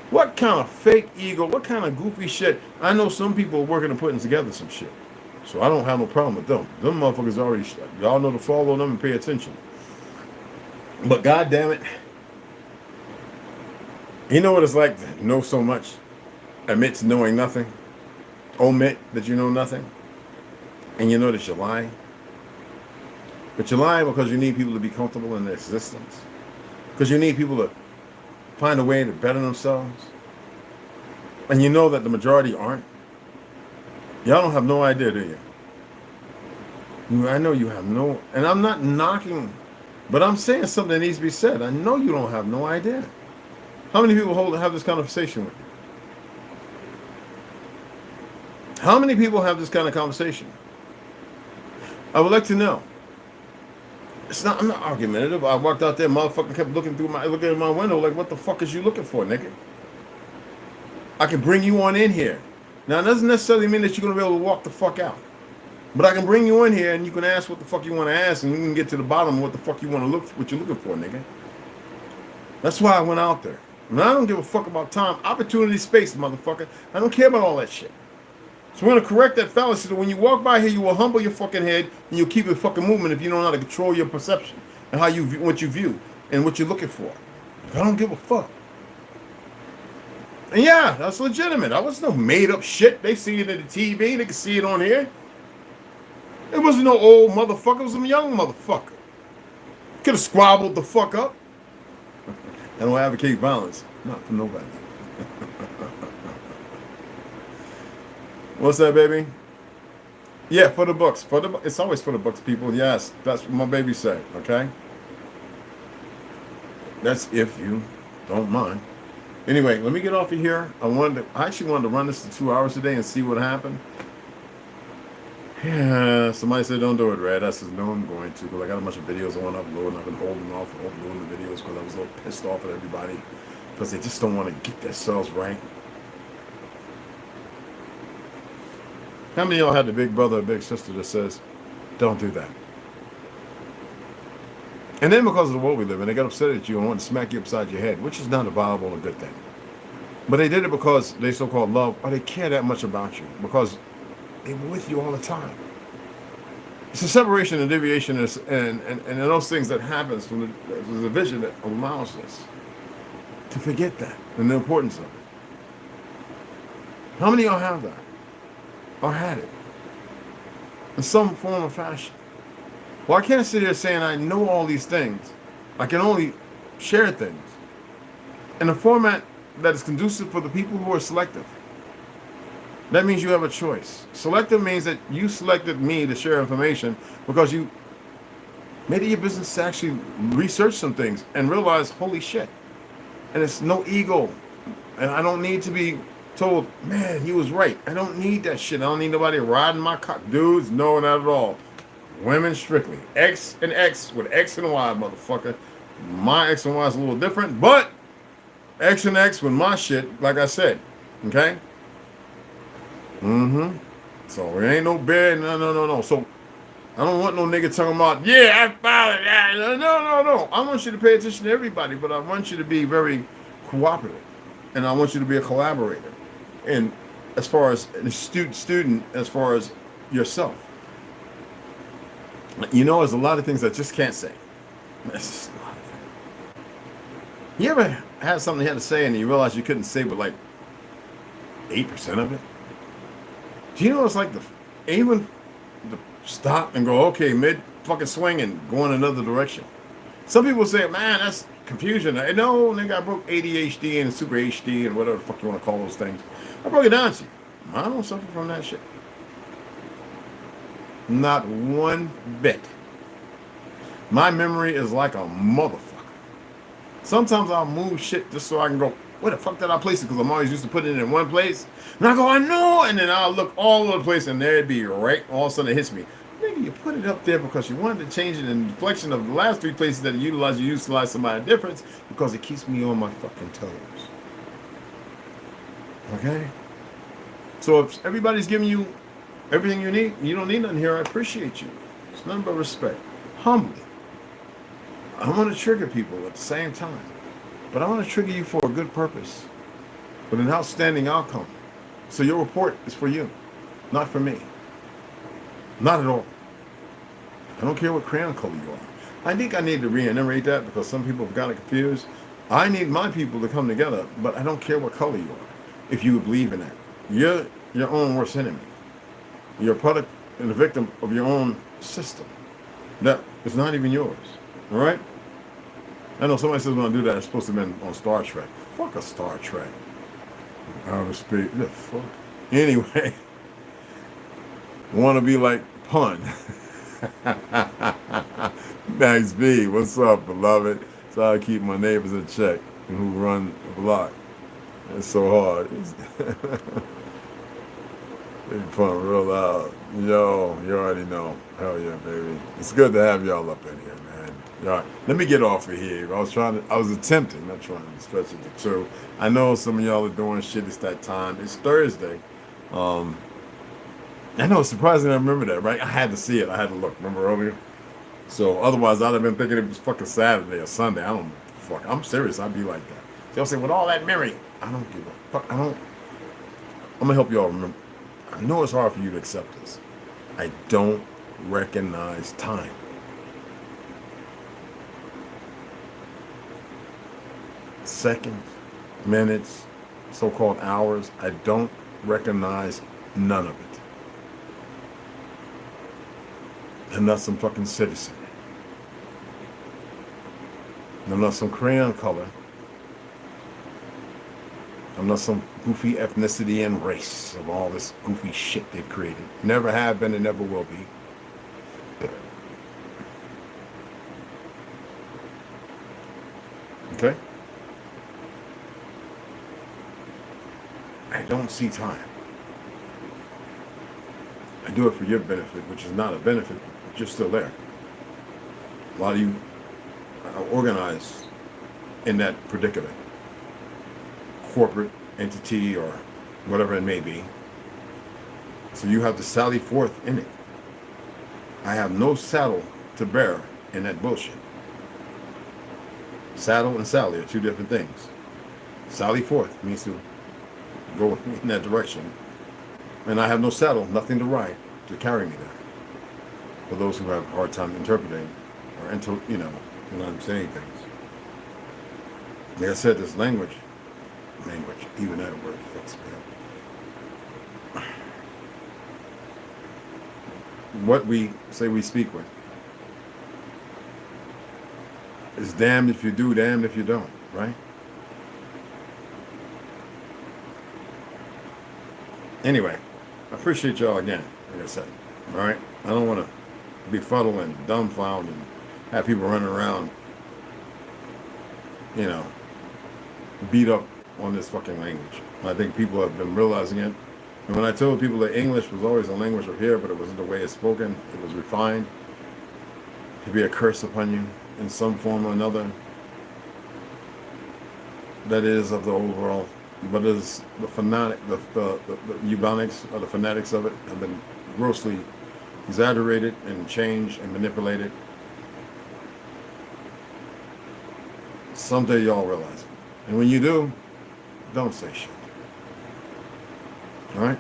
What kind of fake ego? What kind of goofy shit? I know some people are working and putting together some shit. So I don't have no problem with them. Them motherfuckers already... Y'all know to follow them and pay attention. But God damn it. You know what it's like to know so much, admit to knowing nothing, omit that you know nothing, and you know that you're lying. But you're lying because you need people to be comfortable in their existence. Because you need people to find a way to better themselves. And you know that the majority aren't. Y'all don't have no idea, do you? I know you have no, and I'm not knocking, but I'm saying something that needs to be said. I know you don't have no idea. How many people have this conversation with you? How many people have this kind of conversation? I would like to know. I'm not argumentative. I walked out there, motherfucker kept looking at my window like, what the fuck is you looking for, nigga? I can bring you on in here. Now, it doesn't necessarily mean that you're going to be able to walk the fuck out. But I can bring you in here and you can ask what the fuck you want to ask and you can get to the bottom of what the fuck you want to look for, what you're looking for, nigga. That's why I went out there. And I don't give a fuck about time, opportunity, space, motherfucker. I don't care about all that shit. So we're going to correct that fallacy that when you walk by here, you will humble your fucking head and you'll keep your fucking movement if you don't know how to control your perception and how you view, what you view and what you're looking for. I don't give a fuck. And yeah, that's legitimate. I was no made up shit. They see it in the TV. They can see it on here. It wasn't no old motherfucker. It was some young motherfucker. Could have squabbled the fuck up. I don't advocate violence. Not for nobody. What's that, baby? Yeah, for the books. It's always for the books, people. Yes, that's what my baby said, okay? That's if you don't mind. Anyway, let me get off of here. I actually wanted to run this to 2 hours today and see what happened. Yeah, somebody said don't do it, Red. I said no, I'm going to, because I got a bunch of videos I want to upload, and I've been holding off uploading the videos because I was a little pissed off at everybody because they just don't want to get themselves right. How many of y'all had the big brother or big sister that says, don't do that? And then because of the world we live in, they got upset at you and wanted to smack you upside your head, which is not a viable or good thing. But they did it because they so-called love, or they care that much about you, because they were with you all the time. It's a separation and deviation and those things that happens from the vision that allows us to forget that and the importance of it. How many of y'all have that? Or had it? In some form or fashion? Well, I can't sit here saying I know all these things. I can only share things in a format that is conducive for the people who are selective. That means you have a choice. Selective means that you selected me to share information because you made it your business to actually research some things and realize, holy shit. And it's no ego. And I don't need to be told, man, he was right. I don't need that shit. I don't need nobody riding my cock. Dudes, no, not at all. Women strictly. X and X with X and Y, motherfucker. My X and Y is a little different, but X and X with my shit, like I said. Okay? Mm-hmm. So it ain't no bad. No. So I don't want no nigga talking about, yeah, I followed that. No. I want you to pay attention to everybody, but I want you to be very cooperative. And I want you to be a collaborator. And as far as the student, as far as yourself. You know, there's a lot of things I just can't say. That's just a lot of things. You ever had something you had to say and you realize you couldn't say but like 8% of it? Do you know it's like even the stop and go, okay, mid fucking swing and go in another direction? Some people say, man, that's confusion. No, nigga, I broke ADHD and super HD and whatever the fuck you want to call those things. I broke it down to you. I don't suffer from that shit. Not one bit. My memory is like a motherfucker. Sometimes I'll move shit just so I can go, where the fuck did I place it? Because I'm always used to putting it in one place. And I go, I know. And then I'll look all over the place and there it be right. All of a sudden it hits me. Nigga, you put it up there because you wanted to change it in reflection of the last 3 places that you utilize somebody difference because it keeps me on my fucking toes. Okay? So if everybody's giving you everything you need, you don't need nothing here, I appreciate you. It's nothing but respect. Humbly. I want to trigger people at the same time. But I want to trigger you for a good purpose. With an outstanding outcome. So your report is for you. Not for me. Not at all. I don't care what crayon color you are. I think I need to reiterate that because some people have gotten confused. I need my people to come together, but I don't care what color you are. If you believe in that. You're your own worst enemy. You're a product and a victim of your own system. That is not even yours. All right? I know somebody says when I do that, it's supposed to have been on Star Trek. Fuck a Star Trek. Outer space. Yeah, fuck. Anyway. Want to be like Pun. Max B, what's up, beloved? So I keep my neighbors in check and who run the block. It's so hard. Big Pun, real loud. Yo, you already know. Hell yeah, baby. It's good to have y'all up in here, man. Y'all, let me get off of here. I was attempting, not trying to stretch it to 2. I know some of y'all are doing shit. It's that time. It's Thursday. I know, it's surprising I remember that, right? I had to see it. I had to look. Remember earlier? So otherwise, I'd have been thinking it was fucking Saturday or Sunday. I don't fuck. I'm serious. I'd be like that. They'll say, with all that memory, I don't give a fuck. I'm going to help y'all remember. I know it's hard for you to accept this. I don't recognize time. Seconds, minutes, so-called hours, I don't recognize none of it. I'm not some fucking citizen. I'm not some crayon color. I'm not some goofy ethnicity and race of all this goofy shit they've created. Never have been and never will be. Okay? I don't see time. I do it for your benefit, which is not a benefit, but you're still there. A lot of you are organized in that predicament. Corporate entity or whatever it may be. So you have to sally forth in it. I have no saddle to bear in that bullshit. Saddle and sally are 2 different things. Sally forth means to go in that direction. And I have no saddle, nothing to ride to carry me there. For those who have a hard time interpreting or when I'm saying things. Like I said, this language, even that word fucks me up. What we say we speak with is damned if you do, damned if you don't, right? Anyway, I appreciate y'all again, like I said. All right? I don't want to befuddle and dumbfound and have people running around, you know, beat up on this fucking language. I think people have been realizing it. And when I told people that English was always a language of here, but it wasn't the way it's spoken, it was refined to be a curse upon you in some form or another, that is of the old world, but is the fanatic, the eugenics or the fanatics of it have been grossly exaggerated and changed and manipulated. Someday y'all realize it. And when you do, don't say shit. All right?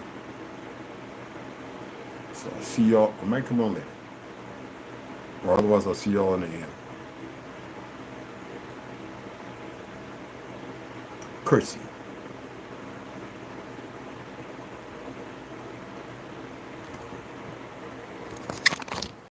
So I'll see y'all. I might come on later. Or otherwise I'll see y'all in the end. Curtsy.